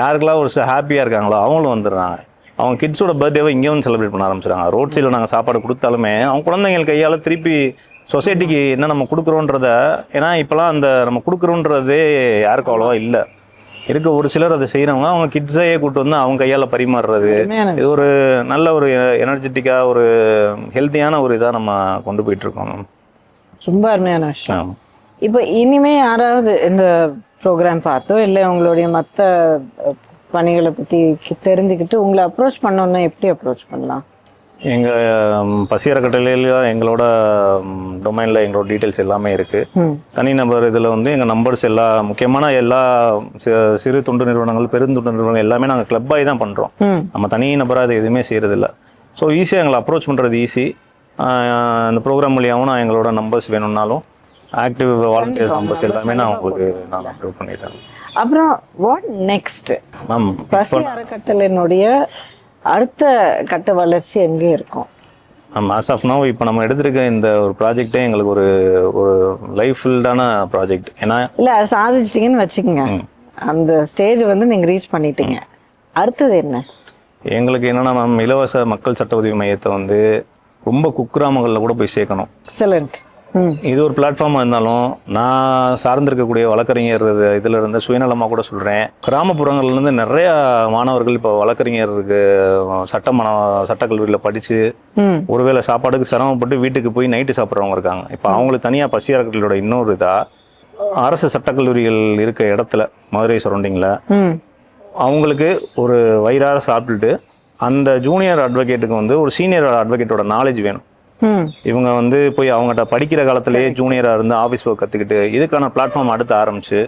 யாருக்கெல்லாம் ஒரு ஹாப்பியாக இருக்காங்களோ அவங்களும் வந்துடுறாங்க. அவங்க கிட்ஸோட பர்த்டேவை இங்கே செலிப்ரேட் பண்ண ஆரம்பிச்சிடுறாங்க. ரோட் சைடில் நாங்கள் சாப்பாடு கொடுத்தாலுமே அவங்க குழந்தைங்கள் கையால் திருப்பி சொசைட்டிக்கு என்ன நம்ம கொடுக்குறோன்றத, ஏன்னா இப்போலாம் அந்த நம்ம கொடுக்குறோன்றதே யாருக்கும் அவ்வளோவா இல்லை. இருக்க ஒரு சிலர் அதை செய்கிறவங்க அவங்க கிட்ஸையே கூப்பிட்டு வந்து அவங்க கையால் பரிமாறுறது, இது ஒரு நல்ல ஒரு எனர்ஜெட்டிக்காக ஒரு ஹெல்த்தியான ஒரு இதாக நம்ம கொண்டு போயிட்டுருக்கோம். ரொம்ப அருமையான விஷயம். இப்போ இனிமே யாராவது இந்த ப்ரோக்ராம் பார்த்தோ இல்லை உங்களுடைய மற்ற பணிகளை பற்றி தெரிஞ்சுக்கிட்டு உங்களை அப்ரோச் பண்ணோன்னா எப்படி அப்ரோச் பண்ணலாம்? எங்கள் பசி அறக்கட்டளையில் எங்களோட டொமைனில் எங்களோட டீட்டெயில்ஸ் எல்லாமே இருக்குது. தனிநபர் இதில் வந்து எங்கள் நம்பர்ஸ் முக்கியமான எல்லா சிறு தொண்டு நிறுவனங்கள், பெருந்தொண்டு நிறுவனங்கள் எல்லாமே நாங்கள் கிளப்பாகி தான் பண்ணுறோம். நம்ம தனி நபராக அது எதுவுமே செய்கிறதில்ல. ஸோ ஈஸியாக எங்களை அப்ரோச் பண்ணுறது ஈஸி. இந்த ப்ரோக்ராம் மூலியாகவும் நான் எங்களோட நம்பர்ஸ் வேணும்னாலும் ஆக்டிவ் வாலண்டியர் நம்பர்ஸ் எல்லாமே நான் உங்களுக்கு நான் அப்ரோச் பண்ணிட்டேன். அப்புறம் வாட் நெக்ஸ்ட்? பசி அறக்கட்டளையினுடைய அடுத்த கட்ட வளர்ச்சி எங்கே இருக்கும்? ஆஸ் ஆஃப் நவ் இப்போ நம்ம எடுத்திருக்க இந்த ஒரு ப்ராஜெக்டே எங்களுக்கு ஒரு ஒரு லைஃப் ஃபுல்டான ப்ராஜெக்ட். ஏன்னா இல்லை சாதிச்சிட்டிங்கன்னு வச்சுக்கோங்க, அந்த ஸ்டேஜ் வந்து நீங்கள் ரீச் பண்ணிட்டீங்க. அடுத்தது என்ன? எங்களுக்கு என்னென்னா மேம், இலவச மக்கள் சட்ட உதவி மையத்தை வந்து ரொம்ப குக்கிராமங்களில் கூட போய் சேர்க்கணும். எக்ஸலண்ட். இது ஒரு பிளாட்ஃபார்மாக இருந்தாலும் நான் சார்ந்திருக்கக்கூடிய வழக்கறிஞர் இதில் இருந்து சுயநலமாக கூட சொல்கிறேன், கிராமப்புறங்கள்லேருந்து நிறையா மாணவர்கள் இப்போ வழக்கறிஞருக்கு சட்டக்கல்லூரியில் படித்து ஒருவேளை சாப்பாடுக்கு சிரமப்பட்டு வீட்டுக்கு போய் நைட்டு சாப்பிட்றவங்க இருக்காங்க. இப்போ அவங்களுக்கு தனியாக பசி அறக்கட்டளையோட இன்னொரு இதாக அரசு சட்டக்கல்லூரிகள் இருக்க இடத்துல மதுரை சரௌண்டிங்கில் அவங்களுக்கு ஒரு வயிறார சாப்பிட்டுட்டு அந்த ஜூனியர் அட்வொகேட்டுக்கு வந்து ஒரு சீனியர் அட்வொகேட்டோட நாலேஜ் வேணும். இவங்க வந்து போய் அவங்ககிட்ட படிக்கிற காலத்திலேயே ஜூனியரா இருந்து ஆஃபீஸ் ஒர்க் கற்றுக்கிட்டு இதுக்கான பிளாட்ஃபார்ம் அடுத்து ஆரம்பிச்சு,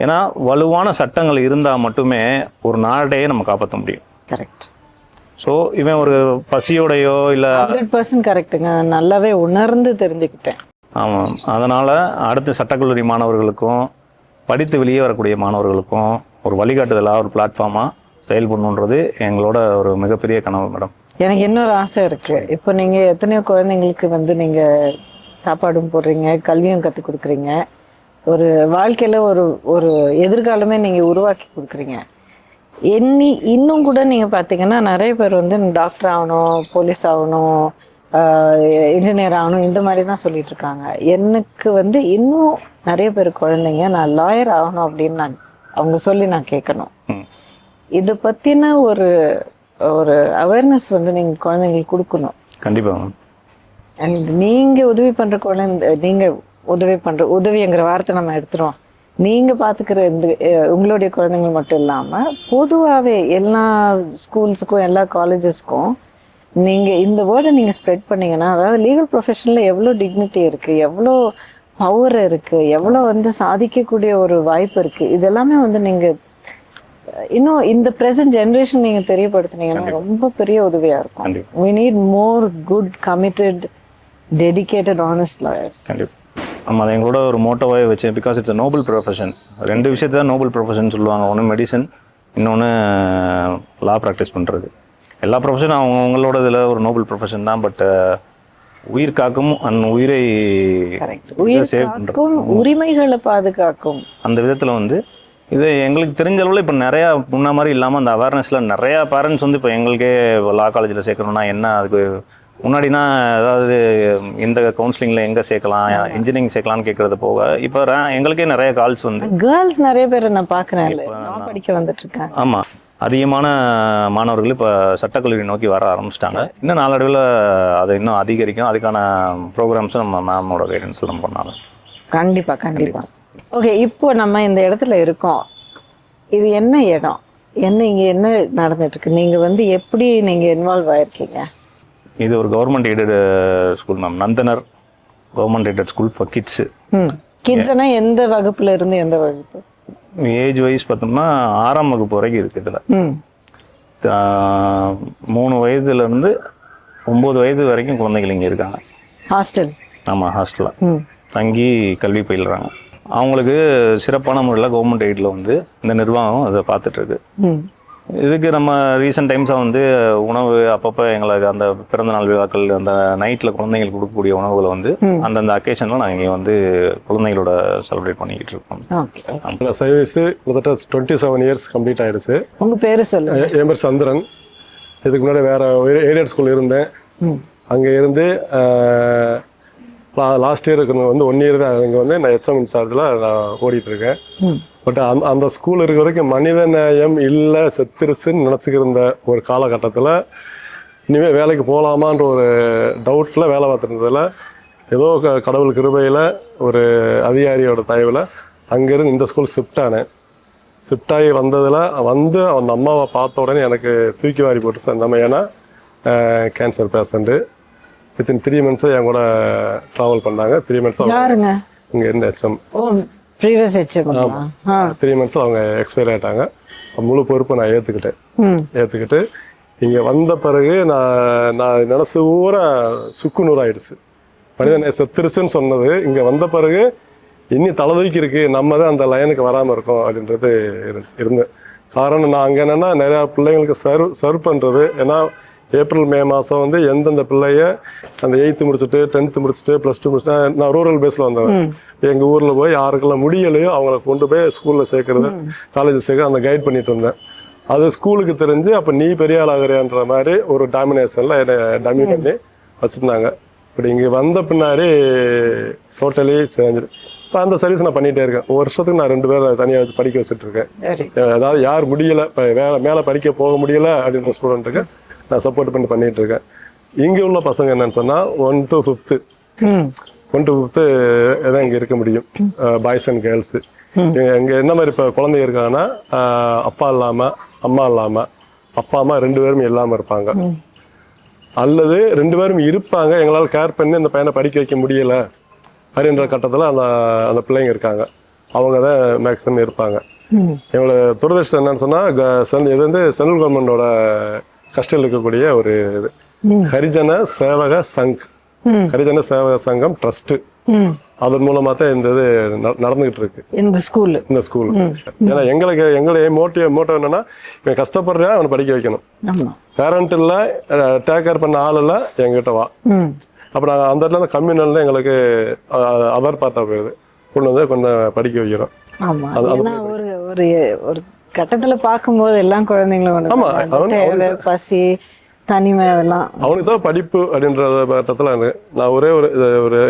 ஏன்னா வலுவான சட்டங்கள் இருந்தால் மட்டுமே ஒரு நாட்டையே நம்ம காப்பாற்ற முடியும். கரெக்ட். ஸோ இவன் ஒரு பசியோடையோ இல்லை 100% கரெக்டுங்க, நல்லாவே உணர்ந்து தெரிஞ்சுக்கிட்டேன். ஆமாம். அதனால் அடுத்த சட்டக்கல்லூரி மாணவர்களுக்கும் படித்து வெளியே வரக்கூடிய மாணவர்களுக்கும் ஒரு வழிகாட்டுதலாக ஒரு பிளாட்ஃபார்மாக செயல்படணுன்றது எங்களோட ஒரு மிகப்பெரிய கனவு மேடம். எனக்கு இன்னொரு ஆசை இருக்கு. இப்போ நீங்க எத்தனையோ குழந்தைங்களுக்கு வந்து நீங்க சாப்பாடும் போடுறீங்க, கல்வியும் கற்றுக் கொடுக்குறீங்க, ஒரு வாழ்க்கையில ஒரு ஒரு எதிர்காலமே நீங்க உருவாக்கி கொடுக்குறீங்க. இன்னும் கூட நீங்க பார்த்தீங்கன்னா நிறைய பேர் வந்து டாக்டர் ஆகணும், போலீஸ் ஆகணும், இன்ஜினியர் ஆகணும், இந்த மாதிரி தான் சொல்லிட்டு இருக்காங்க. எனக்கு வந்து இன்னும் நிறைய பேர் குழந்தைங்க நான் லாயர் ஆகணும் அப்படின்னு அவங்க சொல்லி நான் கேட்கணும். இதை பற்றின ஒரு ஒரு அவேர்னஸ் வந்து நீங்கள் குழந்தைங்களுக்கு கொடுக்கணும். கண்டிப்பாக. அண்ட் நீங்கள் உதவி பண்ணுற குழந்தை, நீங்கள் உதவி பண்ணுற உதவிங்கிற வார்த்தை நம்ம எடுத்துருவோம். நீங்கள் பார்த்துக்கிற இந்த உங்களுடைய குழந்தைங்கள் மட்டும் இல்லாமல் பொதுவாகவே எல்லா ஸ்கூல்ஸுக்கும் எல்லா காலேஜஸ்க்கும் நீங்கள் இந்த வேர்டை நீங்கள் ஸ்ப்ரெட் பண்ணிங்கன்னா, அதாவது லீகல் ப்ரொஃபஷனில் எவ்வளோ டிக்னிட்டி இருக்குது, எவ்வளோ பவர் இருக்குது, எவ்வளோ வந்து சாதிக்கக்கூடிய ஒரு வாய்ப்பு இருக்குது, இதெல்லாமே வந்து நீங்கள் இன்னும் இந்த ப்ரெசன்ட் ஜென்ரேஷன் நீங்கள் தெரியப்படுத்துனீங்கன்னா ரொம்ப பெரிய உதவியாக இருக்கும். We need more good, committed, dedicated, honest lawyers. நம்ம அதை எங்களோட ஒரு மோட்டோவாக வச்சு, பிகாஸ் இட்ஸ் நோபல் ப்ரொஃபஷன். ரெண்டு விஷயத்தை தான் நோபல் ப்ரொஃபஷன் சொல்லுவாங்க. ஒன்று மெடிசன், இன்னொன்று லா ப்ராக்டிஸ் பண்ணுறது. எல்லா ப்ரொஃபஷனும் அவங்களோட இதில் ஒரு நோபல் ப்ரொஃபஷன் தான். பட் உயிர் காக்கும் உயிரை சேவ் பண்ணுறது, உரிமைகளை பாதுகாக்கும் அந்த விதத்தில் வந்து இது எங்களுக்கு தெரிஞ்ச அளவில் இப்போ நிறையா முன்ன மாதிரி இல்லாமல் அந்த அவேர்னஸில் நிறையா பேரண்ட்ஸ் வந்து இப்போ எங்களுக்கே லா காலேஜில் சேர்க்கணும்னா என்ன, அதுக்கு முன்னாடினா ஏதாவது இந்த கவுன்சிலிங்கில் எங்கே சேர்க்கலாம், இன்ஜினியரிங் சேர்க்கலாம்னு கேட்குறது போக இப்போ எங்களுக்கே நிறைய கால்ஸ் வந்து கேர்ள்ஸ் நிறைய பேர் நான் பார்க்குறேன் படிக்க வந்துட்டு இருக்காங்க. ஆமாம், அதிகமான மாணவர்கள் இப்போ சட்டக்கல்லூரி நோக்கி வர ஆரம்பிச்சிட்டாங்க. இன்னும் நாளடைவில் அதை இன்னும் அதிகரிக்கும். அதுக்கான ப்ரோக்ராம்ஸும் நம்ம மேமோட கைடன்ஸில் நம்ம பண்ணாங்க. கண்டிப்பாக. ஓகே, இப்போ நம்ம இந்த இடத்துல இருக்கோம். இது என்ன இடம், இங்கே என்ன நடந்துட்டு இருக்கு, நீங்கள் வந்து எப்படி நீங்கள் இன்வால்வ் ஆயிருக்கீங்க? இது ஒரு government aided school ma'am, Nandanar government aided school for kids. கிட்ஸ்னா எந்த வகுப்புல இருந்து எந்த வகுப்பு? ஏஜ் வைஸ் பார்த்தோம்னா 6ஆம் வகுப்பு வரைக்கும் இருக்குது. இதில் 3 வயதுலேருந்து 9 வயது வரைக்கும் குழந்தைகள் இங்கே இருக்காங்க. ஹாஸ்டல்? ஆமாம், ஹாஸ்டலில் தங்கி கல்வி பயில்றாங்க. அவங்களுக்கு சிறப்பான முறையில் கவர்மெண்ட் எய்டில் வந்து இந்த நிர்வாகம் அதை பார்த்துட்ருக்கு. இதுக்கு நம்ம ரீசெண்ட் டைம்ஸாக வந்து உணவு அப்பப்போ எங்களுக்கு அந்த பிறந்தநாள் விழாக்கள், அந்த நைட்டில் குழந்தைங்களுக்கு கொடுக்கக்கூடிய உணவுகளை வந்து அந்தந்த அக்கேஷனில் நாங்கள் இங்கே வந்து குழந்தைங்களோட செலிப்ரேட் பண்ணிக்கிட்டு இருக்கோம். அந்த சர்வீஸு கிட்டத்தட்ட 27 இயர்ஸ் கம்ப்ளீட் ஆகிடுச்சு. உங்கள் பேர் சொல்லுங்கள்? என் பேர் சந்திரன். இதுக்கு முன்னாடி வேறு எய்டட் ஸ்கூல் இருந்தேன். அங்கே இருந்து லாஸ்ட் இயருக்கு வந்து 1 இயர் தான் இங்கே வந்து நான் எச்எம் இன்சார்ஜில் நான் ஓடிட்டுருக்கேன். பட் அந்த ஸ்கூல் இருக்க வரைக்கும் மனித நேயம் இல்லை செத்துருச்சுன்னு நினச்சிக்கிருந்த ஒரு காலகட்டத்தில் இனிமேல் வேலைக்கு போகலாமான்ற ஒரு டவுட்டில் வேலை பார்த்துருந்ததில் ஏதோ கடவுள் கிருபையில் ஒரு அதிகாரியோட தயவில் அங்கேருந்து இந்த ஸ்கூல் ஷிஃப்ட் ஆனேன். ஷிஃப்ட் ஆகி வந்ததில் வந்து அந்த அம்மாவை பார்த்த உடனே எனக்கு தூக்கி வாரி போட்டு சார் நம்ம ஏன்னா கேன்சர் பேஷண்ட்டு வித்தின் 3 months என் கூட ட்ராவல் பண்ணாங்க. 3 months யாருங்க? இங்கே இருந்த ஹெச்எம். ஓ, ப்ரீவியஸ் ஹெச்எம். 3 months அவங்க எக்ஸ்பயர் ஆகிட்டாங்க. முழு பொறுப்பை நான் ஏற்றுக்கிட்டு இங்கே வந்த பிறகு நான் நினச்சி ஊற சுக்குநூறு ஆயிடுச்சு. மனிதனை செத்துருச்சுன்னு சொன்னது இங்கே வந்த பிறகு இன்னி தலைதூக்கி இருக்கு, நம்ம தான் அந்த லைனுக்கு வராமல் இருக்கோம் அப்படின்றது இருந்தேன். காரணம் நான் அங்கே என்னென்னா நிறையா பிள்ளைங்களுக்கு சர்வ் பண்ணுறது. ஏன்னா ஏப்ரல் மே மாதம் வந்து எந்தெந்த பிள்ளைய அந்த 8th முடிச்சுட்டு 10th முடிச்சுட்டு +2 முடிச்சுட்டு நான் ரூரல் பேஸில் வந்தேன். எங்கள் ஊரில் போய் யாருக்கெல்லாம் முடியலையோ அவங்கள கொண்டு போய் ஸ்கூலில் சேர்க்கறது, காலேஜ் சேர்க்க அந்த கைட் பண்ணிட்டு இருந்தேன். அது ஸ்கூலுக்கு தெரிஞ்சு அப்போ நீ பெரிய ஆள் ஆகுறியான்ற மாதிரி ஒரு டாமினேஷனில் என்னை டம்மி பண்ணி வச்சுருந்தாங்க. இப்படி இங்கே வந்த பின்னாடி டோட்டலி சேஞ்சு. இப்போ அந்த சர்வீஸ் நான் பண்ணிகிட்டே இருக்கேன். ஒரு வருஷத்துக்கு நான் 2 பேரை தனியாக வச்சு படிக்க வச்சுட்டு இருக்கேன். அதாவது யார் முடியலை, இப்போ மேலே படிக்க போக முடியலை அப்படின்ற ஸ்டூடெண்ட்டுக்கு நான் சப்போர்ட் பண்ணிட்டு இருக்கேன். இங்கே உள்ள பசங்க என்னன்னு சொன்னால் 1 to 5th தான் இங்கே இருக்க முடியும். பாய்ஸ் அண்ட் கேர்ள்ஸு இங்கே என்ன மாதிரி இப்போ குழந்தைங்க இருக்காங்கன்னா அப்பா இல்லாமல் அம்மா இல்லாமல் அப்பா அம்மா 2 பேரும் இல்லாமல் இருப்பாங்க. அல்லது 2 பேரும் இருப்பாங்க, எங்களால் கேர் பண்ணி அந்த பையனை படிக்க வைக்க முடியலை அப்படின்ற கட்டத்தில் அந்த பிள்ளைங்க இருக்காங்க. அவங்க தான் மேக்ஸிமம் இருப்பாங்க. எங்களோட துரதிர்ஷ்டம் என்னன்னு சொன்னால் இது வந்து சென்ட்ரல் கவர்மெண்டோட கஷ்டம் இருக்கக்கூடிய ஒரு இது ஹரிஜன சேவக சங்கம் ட்ரஸ்ட். அதன் மூலமா தான் இந்த இது நடந்துகிட்டு இருக்கு இந்த ஸ்கூல். ஏன்னா எங்களுடைய மோட்டிவ் என்னன்னா இவன் கஷ்டப்படுறா அவனை படிக்க வைக்கணும். பேரண்ட் இல்ல, டேக் கேர் பண்ண ஆள் இல்ல, எங்கிட்ட வா. அப்ப நாங்கள் அந்த இடத்துல கம்யூனல் எங்களுக்கு அதர் பார்ட்டா போயிடுது, கொண்டு படிக்க வைக்கிறோம். ஒரு கட்டத்துல பார்க்கும்போது எல்லாம் குழந்தைங்களும் பசி தனிமை அதெல்லாம் அவனுக்கு தான் படிப்பு அப்படின்ற கட்டத்தில் நான் ஒரு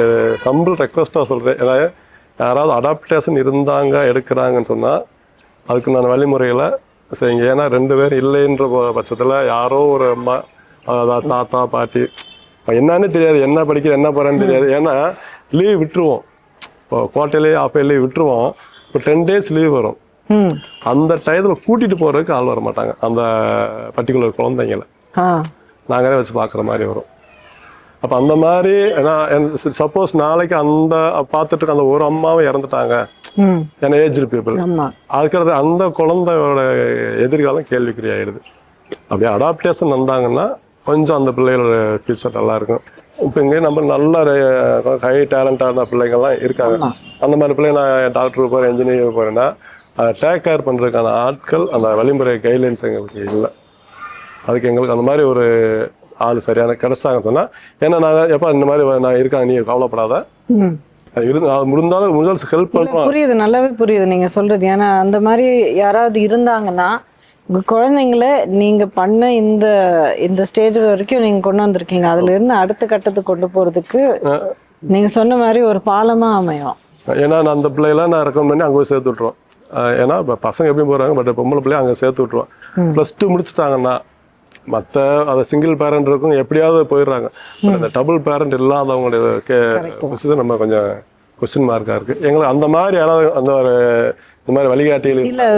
ஹம்பிள் ரெக்வஸ்டாக சொல்கிறேன். ஏன்னா யாராவது அடாப்டேஷன் இருந்தாங்க எடுக்கிறாங்கன்னு சொன்னால் அதுக்கு நான் வழிமுறைகளை செய்யுங்க. ஏன்னா 2 பேர் இல்லைன்ற பட்சத்தில் யாரோ ஒரு அம்மா, அதாவது தாத்தா பாட்டி என்னன்னு தெரியாது, என்ன படிக்கிற என்ன போகிறேன்னு தெரியாது. ஏன்னா லீவ் விட்டுருவோம், இப்போ குவார்ட்டர்லி ஆஃப் இயர்லி விட்டுருவோம். இப்போ 10 days லீவ் வரும். அந்த டயத்தில் கூட்டிகிட்டு போகிறதுக்கு ஆள் வர மாட்டாங்க. அந்த பர்டிகுலர் குழந்தைங்களை நாங்களே வச்சு பார்க்குற மாதிரி வரும். அப்போ அந்த மாதிரி ஏன்னா சப்போஸ் நாளைக்கு அந்த பார்த்துட்டு அந்த ஒரு அம்மாவை இறந்துட்டாங்க, ஏன்னா ஏஜ்டு பீப்புள், அதுக்கிறது அந்த குழந்தையோட எதிர்காலம் கேள்விக்குறி ஆயிடுது. அப்படியே அடாப்டேஷன் வந்தாங்கன்னா கொஞ்சம் அந்த பிள்ளைகளோட ஃபியூச்சர் நல்லா இருக்கும். இப்போ இங்கே நம்ம நல்ல ஹை டேலண்டான பிள்ளைங்கள்லாம் இருக்காங்க. அந்த மாதிரி பிள்ளைங்க நான் டாக்டருக்கு போகிறேன், இன்ஜினியரிங் போகிறேன்னா அதை டேக் கேர் பண்ணுறதுக்கான ஆட்கள் அந்த வழிமுறை கைட்லைன்ஸ் எங்களுக்கு இல்லை. அதுக்கு எங்களுக்கு அந்த மாதிரி ஒரு ஆள் சரியான கிடைச்சாங்கன்னு சொன்னால், ஏன்னா நாங்கள் எப்போ இந்த மாதிரி நான் இருக்காங்க, நீ கவலைப்படாத முடிஞ்சாலும் ஹெல்ப் பண்ணுவோம். புரியுது, நல்லாவே புரியுது நீங்க சொல்றது. ஏன்னா அந்த மாதிரி யாராவது இருந்தாங்கன்னா உங்க குழந்தைங்கள நீங்க பண்ண இந்த ஸ்டேஜ் வரைக்கும் நீங்க கொண்டு வந்திருக்கீங்க. அதுல இருந்து அடுத்த கட்டத்துக்கு கொண்டு போறதுக்கு நீங்க சொன்ன மாதிரி ஒரு பாலமா அமையும். ஏன்னா நான் அந்த பிள்ளைலாம் நான் ரெக்கமெண்ட் பண்ணி அங்கே போய் சேர்த்து விட்ருவோம். ஏன்னா இப்போ பசங்க எப்படியும் போகிறாங்க, பட் பொம்பளை பிள்ளைய அங்கே சேர்த்து விட்ருவோம். +2 முடிச்சுட்டாங்கன்னா மற்ற அதை சிங்கிள் பேரண்ட் இருக்கும் எப்படியாவது போயிடுறாங்க. அந்த டபுள் பேரண்ட் இல்லாதவங்களுடைய நம்ம கொஞ்சம் கொஸ்டின் மார்க்காக இருக்குது. எங்களுக்கு அந்த மாதிரி யாராவது அந்த ஒரு இந்த மாதிரி வழிகாட்டிகள் இல்லை.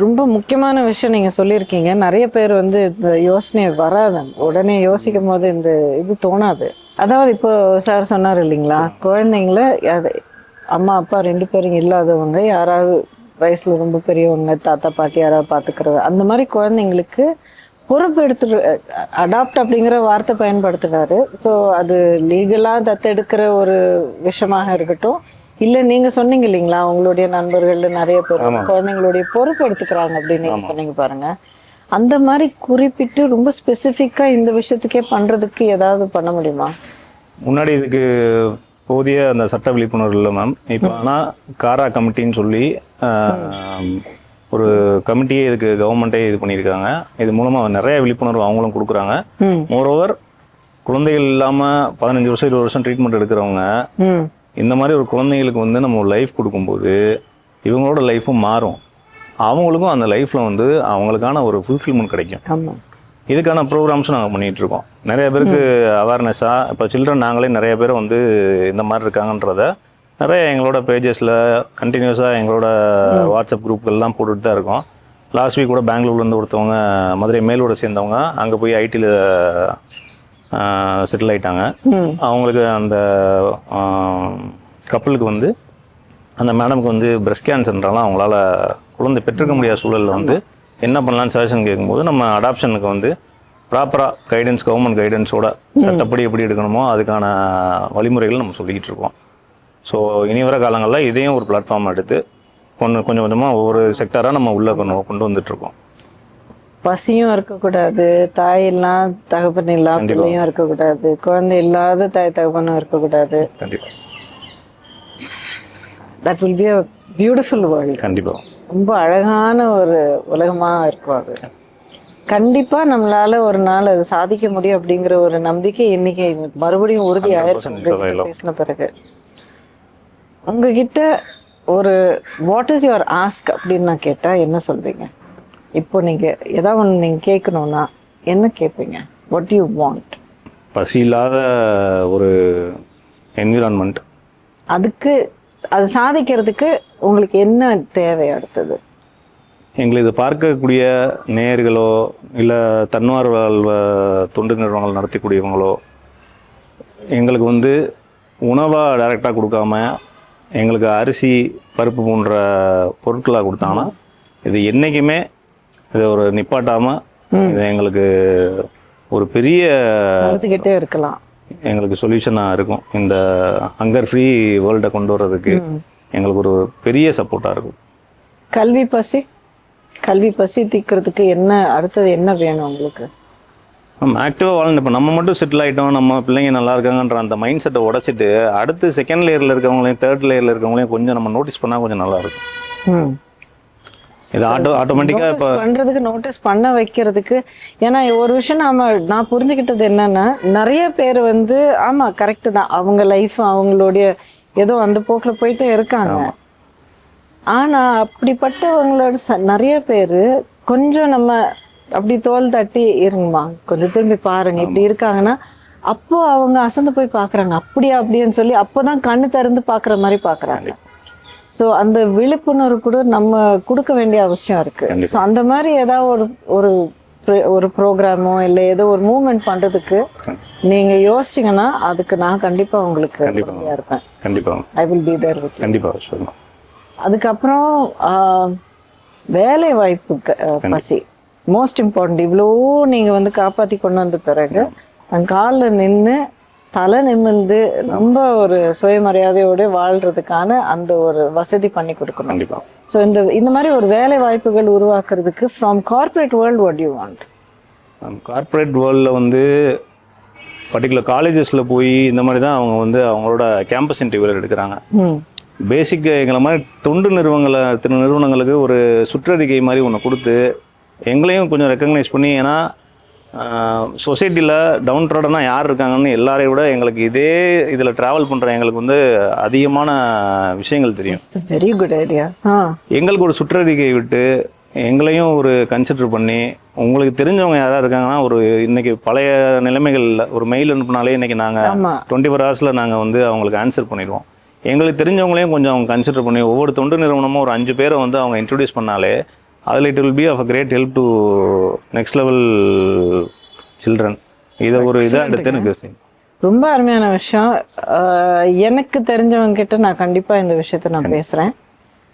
ரொம்ப முக்கியமான விஷயம் நீங்கள் சொல்லியிருக்கீங்க. நிறைய பேர் வந்து இந்த யோசனை வராது, உடனே யோசிக்கும் போது இந்த இது தோணாது. அதாவது இப்போ சார் சொன்னார் இல்லைங்களா, குழந்தைங்கள அம்மா அப்பா 2 பேரும் இல்லாதவங்க, யாராவது வயசுல ரொம்ப பெரியவங்க, தாத்தா பாட்டி யாராவது பார்த்துக்கிறது, அந்த மாதிரி குழந்தைங்களுக்கு பொறுப்பு அடாப்ட் அப்படிங்கிற வார்த்தை பயன்படுத்துறாரு. ஸோ அது லீகலாக தத்தெடுக்கிற ஒரு விஷயமாக இருக்கட்டும், இல்லை நீங்க சொன்னீங்க இல்லைங்களா உங்களுடைய நண்பர்கள் நிறைய பேர் குழந்தைங்களுடைய பொறுப்பு எடுத்துக்கிறாங்க அப்படின்னு நீங்க சொன்னீங்க பாருங்க. அந்த மாதிரி குறிப்பிட்டு ரொம்ப ஸ்பெசிஃபிக்கா இந்த விஷயத்துக்கே பண்றதுக்கு ஏதாவது பண்ண முடியுமா? முன்னாடி இதுக்கு போதிய அந்த சட்ட விழிப்புணர்வு இல்லை மேம். இப்போ ஆனால் காரா கமிட்டின்னு சொல்லி ஒரு கமிட்டியே இதுக்கு கவர்மெண்ட்டே இது பண்ணியிருக்காங்க. இது மூலமாக நிறைய விழிப்புணர்வு அவங்களும் கொடுக்குறாங்க. மோரோவர் குழந்தைகள் இல்லாமல் 15 வருஷம் 20 வருஷம் ட்ரீட்மெண்ட் எடுக்கிறவங்க இந்த மாதிரி ஒரு குழந்தைங்களுக்கு வந்து நம்ம ஒரு லைஃப் கொடுக்கும்போது இவங்களோட லைஃப்பும் மாறும், அவங்களுக்கும் அந்த லைஃப்பில் வந்து அவங்களுக்கான ஒரு ஃபுல்ஃபில்மெண்ட் கிடைக்கும். இதுக்கான ப்ரோக்ராம்ஸும் நாங்கள் பண்ணிகிட்ருக்கோம். நிறைய பேருக்கு அவேர்னஸாக இப்போ சில்ட்ரன் நாங்களே நிறைய பேர் வந்து இந்த மாதிரி இருக்காங்கன்றத நிறைய எங்களோட பேஜஸில் கண்டினியூஸாக எங்களோட வாட்ஸ்அப் குரூப்கள்லாம் போட்டுட்டு தான் இருக்கோம். லாஸ்ட் வீக் கூட பெங்களூர்லேருந்து ஒருத்தவங்க மதுரை மேலோட சேர்ந்தவங்க அங்கே போய் ஐடியில் செட்டில் ஆகிட்டாங்க. அவங்களுக்கு அந்த கப்பலுக்கு வந்து அந்த மேடமுக்கு வந்து பிரஸ்ட் கேன்சர்ன்றாலும் அவங்களால குழந்தை பெற்றுக்க முடியாத சூழலில் வந்து என்ன பண்ணலான்னு சஜஷன் கேட்கும்போது நம்ம அடாப்ஷனுக்கு வந்து ப்ராப்பராக கைடன்ஸ், கவர்மெண்ட் கைடன்ஸோட சட்டப்படி எப்படி எடுக்கணுமோ அதுக்கான வழிமுறைகள் நம்ம சொல்லிக்கிட்டு இருக்கோம். ஸோ இனி வர காலங்களில் இதையும் ஒரு பிளாட்ஃபார்ம் எடுத்து கொஞ்சம் கொஞ்சமாக ஒவ்வொரு செக்டராக நம்ம உள்ளே கொண்டு வந்துட்டுருக்கோம். பசியும் இருக்கக்கூடாது, தாய் இல்லாத தகப்பன் இல்லாத பிள்ளையும் இருக்கக்கூடாது, குழந்தை இல்லாத தாய் தகப்பனும் இருக்கக்கூடாது. கண்டிப்பாக that will be a beautiful world. கண்டிப்பாக ரொம்ப அழகான ஒரு உலகமாக இருக்கும் அது. கண்டிப்பாக நம்மளால ஒரு நாள் அது சாதிக்க முடியும் அப்படிங்கிற ஒரு நம்பிக்கை இன்னைக்கு மறுபடியும் உறுதி ஆயிருக்கு பேசின பிறகு. உங்ககிட்ட ஒரு வாட் இஸ் யுவர் ஆஸ்க் அப்படின்னு நான் கேட்டால் என்ன சொல்வீங்க? இப்போ நீங்கள் ஏதாவது ஒன்று நீங்கள் கேட்கணுன்னா என்ன கேட்பீங்க? What you want? பசி இல்லாத ஒரு என்விரான்மெண்ட், அதுக்கு அது சாதிக்கிறதுக்கு உங்களுக்கு என்ன தேவை? அடுத்தது எங்களுக்கு இதை பார்க்கக்கூடிய நேயர்களோ இல்லை தன்னார்வ தொண்டு நிறுவனங்கள் நடத்தக்கூடியவங்களோ எங்களுக்கு வந்து உணவாக டைரெக்டாக கொடுக்காம எங்களுக்கு அரிசி பருப்பு போன்ற பொருட்களாக கொடுத்தாங்கன்னா இது என்றைக்குமே இதை ஒரு நிப்பாட்டாமல் இது எங்களுக்கு ஒரு பெரிய நடத்திக்கிட்டே இருக்கலாம், எங்களுக்கு சொல்யூஷனாக இருக்கும். இந்த ஹங்கர் ஃப்ரீ வேர்ல்டை கொண்டு வர்றதுக்கு எங்களுக்கு ஒரு பெரிய சப்போர்ட்டாக இருக்கும். கல்வி பசி தீர்க்கிறதுக்கு என்ன அடுத்தது என்ன வேணும் உங்களுக்கு? நம்ம ஆக்டிவாக வாழணும். இப்போ நம்ம மட்டும் செட்டில் ஆகிட்டோம், நம்ம பிள்ளைங்க நல்லா இருக்காங்கன்ற அந்த மைண்ட் செட்டை உடச்சிட்டு அடுத்து செகண்ட் லேயரில் இருக்கவங்களையும் தேர்ட் லேயரில் இருக்கவங்களையும் கொஞ்சம் நம்ம நோட்டீஸ் பண்ணால் கொஞ்சம் நல்லா இருக்கும். இது ஆட்டோமேட்டிக்காக இப்போ பண்ணுறதுக்கு நோட்டீஸ் பண்ண வைக்கிறதுக்கு. ஏன்னா ஒரு விஷயம் நான் புரிஞ்சுக்கிட்டது என்னன்னா, நிறைய பேர் வந்து ஆமாம் கரெக்டு தான், அவங்க லைஃப் அவங்களுடைய ஏதோ அந்த போக்கில் போயிட்டே இருக்காங்க. ஆனால் அப்படிப்பட்டவங்களோட நிறைய பேர் கொஞ்சம் நம்ம அப்படி தோல் தட்டி இருங்கம்மா கொஞ்சம் திரும்பி பாருங்க இப்படி இருக்காங்கன்னா அப்போ அவங்க அசந்து போய் பார்க்குறாங்க, அப்படியா அப்படின்னு சொல்லி அப்போதான் கண்ணு திறந்து பார்க்குற மாதிரி பார்க்குறாங்க. ஸோ அந்த விழிப்புணர்வு கூட நம்ம கொடுக்க வேண்டிய அவசியம் இருக்கு. ஸோ அந்த மாதிரி ஏதாவது ஒரு ஒரு ப்ரோக்ராமோ இல்லை ஏதோ ஒரு மூவ்மெண்ட் பண்ணுறதுக்கு நீங்கள் யோசிச்சிங்கன்னா அதுக்கு நான் கண்டிப்பாக உங்களுக்கு இருப்பேன். கண்டிப்பாக I will be there with. கண்டிப்பாக சொல்லணும். அதுக்கப்புறம் வேலை வாய்ப்புக்கு பசி மோஸ்ட் இம்பார்ட்டன்ட். இவ்வளோ நீங்கள் வந்து காப்பாற்றி கொண்டு வந்த பிறகு தன் காலில் நின்று தலை நிமிர்ந்து ரொம்ப ஒரு சுயமரியாதையோடு வாழ்கிறதுக்கான அந்த ஒரு வசதி பண்ணி கொடுக்கணும். கண்டிப்பாக. ஸோ இந்த மாதிரி ஒரு வேலை வாய்ப்புகள் உருவாக்குறதுக்கு from corporate world what you want? Corporate வேர்ல்டில் வந்து பர்டிகுலர் காலேஜஸில் போய் இந்த மாதிரி தான் அவங்க வந்து அவங்களோட கேம்பஸ் இன்டர்வியூவில் எடுக்கிறாங்க. பேசிக் எங்களை மாதிரி தொண்டு நிறுவனங்களுக்கு ஒரு சுற்றறிக்கை மாதிரி ஒன்று கொடுத்து எங்களையும் கொஞ்சம் ரெக்கக்னைஸ் பண்ணி, ஏன்னா சொசைட்டியில் டவுன் ட்ராடனாக யார் இருக்காங்கன்னு எல்லாரையும் விட எங்களுக்கு இதே இதில் ட்ராவல் பண்ணுற எங்களுக்கு வந்து அதிகமான விஷயங்கள் தெரியும். Very good idea. எங்களுக்கு ஒரு சுற்றறிக்கை விட்டு எங்களையும் ஒரு கன்சிடர் பண்ணி உங்களுக்கு தெரிஞ்சவங்க யாராவது இருக்காங்கன்னா ஒரு இன்னைக்கு பழைய நிலைமைகள் ஒரு மெயில் அனுப்புனாலே இன்னைக்கு நாங்கள் 24 hours நாங்கள் வந்து அவங்களுக்கு ஆன்சர் பண்ணிடுவோம். எங்களுக்கு தெரிஞ்சவங்களையும் கொஞ்சம் அவங்க கன்சிடர் பண்ணி ஒவ்வொரு தொண்டு நிறுவனமும் ஒரு 5 பேரை வந்து அவங்க இன்ட்ரடியூஸ் பண்ணாலே அதில் it will be of a great help to next level children. இதை ஒரு இதாக எடுத்து எனக்கு ரொம்ப அருமையான விஷயம். எனக்கு தெரிஞ்சவங்க கிட்ட நான் கண்டிப்பாக இந்த விஷயத்த நான் பேசுகிறேன்.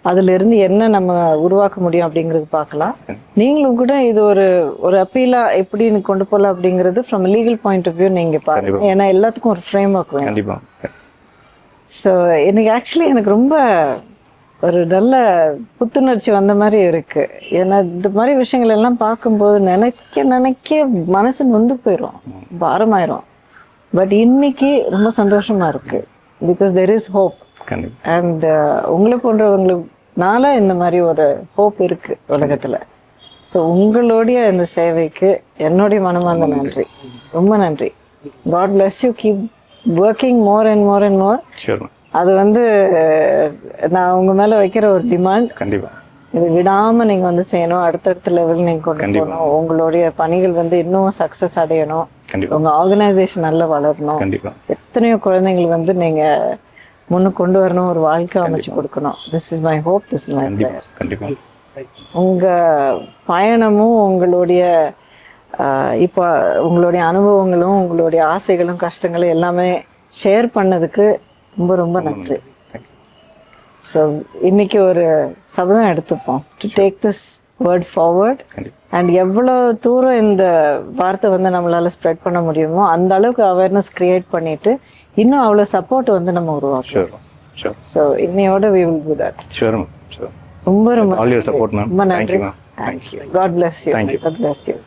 அதிலிருந்து என்ன நம்ம உருவாக்க முடியும் அப்படிங்கிறது பார்க்கலாம். நீங்களும் கூட இது ஒரு அப்பீலாக எப்படின்னு கொண்டு போகலாம் அப்படிங்கிறது from legal point of view நீங்கள் பாருங்க. ஏன்னா எல்லாத்துக்கும் ஒரு ஃப்ரேம் ஒர்க் வேணும். கண்டிப்பாக. ஸோ எனக்கு ரொம்ப ஒரு நல்ல புத்துணர்ச்சி வந்த மாதிரி இருக்கு. ஏன்னா இந்த மாதிரி விஷயங்கள் எல்லாம் பார்க்கும்போது நினைக்க மனசு நொந்து போயிடும், பாரமாயிரும். பட் இன்னைக்கு ரொம்ப சந்தோஷமா இருக்கு. Because there is hope. And உங்களை போன்றவங்களுனால இந்த மாதிரி ஒரு ஹோப் இருக்கு உலகத்துல. ஸோ உங்களுடைய இந்த சேவைக்கு என்னுடைய மனமார்ந்த நன்றி, ரொம்ப நன்றி. God bless you, keep working more and more and more. Sure ma'am. அது வந்து நான் உங்க மேல வைக்கிற ஒரு டிமாண்ட். கண்டிப்பா. இது விடாம நீங்க வந்து செய்யணும், அடுத்தடுத்த லெவல் நீங்க கொண்டு போகணும், உங்களுடைய பணிகள் வந்து இன்னும் சக்சஸ் அடையணும், கண்டிப்பா. உங்க ஆர்கனைசேஷன் நல்லா வளரணும், கண்டிப்பா. எத்தனையோ குழந்தைகள் வந்து நீங்க முன்னுக்கு கொண்டு வரணும், ஒரு வாழ்க்கை அமைச்சு கொடுக்கணும். This is my hope, this is my prayer. கண்டிப்பா. உங்க பயணமும் உங்களுடைய இப்போ உங்களுடைய அனுபவங்களும் உங்களுடைய ஆசைகளும் கஷ்டங்களும் எல்லாமே ஷேர் பண்ணதுக்கு ரொம்ப ரொம்ப நன்றி. ஸோ இன்னைக்கு ஒரு சபதம் எடுத்துப்போம், to take this word forward. And எவ்வளோ தூரம் இந்த வார்த்தை வந்து நம்மளால ஸ்ப்ரெட் பண்ண முடியுமோ அந்த அளவுக்கு அவேர்னஸ் கிரியேட் பண்ணிட்டு இன்னும் அவ்வளோ சப்போர்ட் வந்து நம்ம உருவாக்குறோம். ஸோ இன்னையோட we will do that. Sure ma'am. Sure. ரொம்ப ரொம்ப All your support ma'am. ரொம்ப நன்றி. Thank you ma'am. Thank you. God bless you. Thank you. God bless you.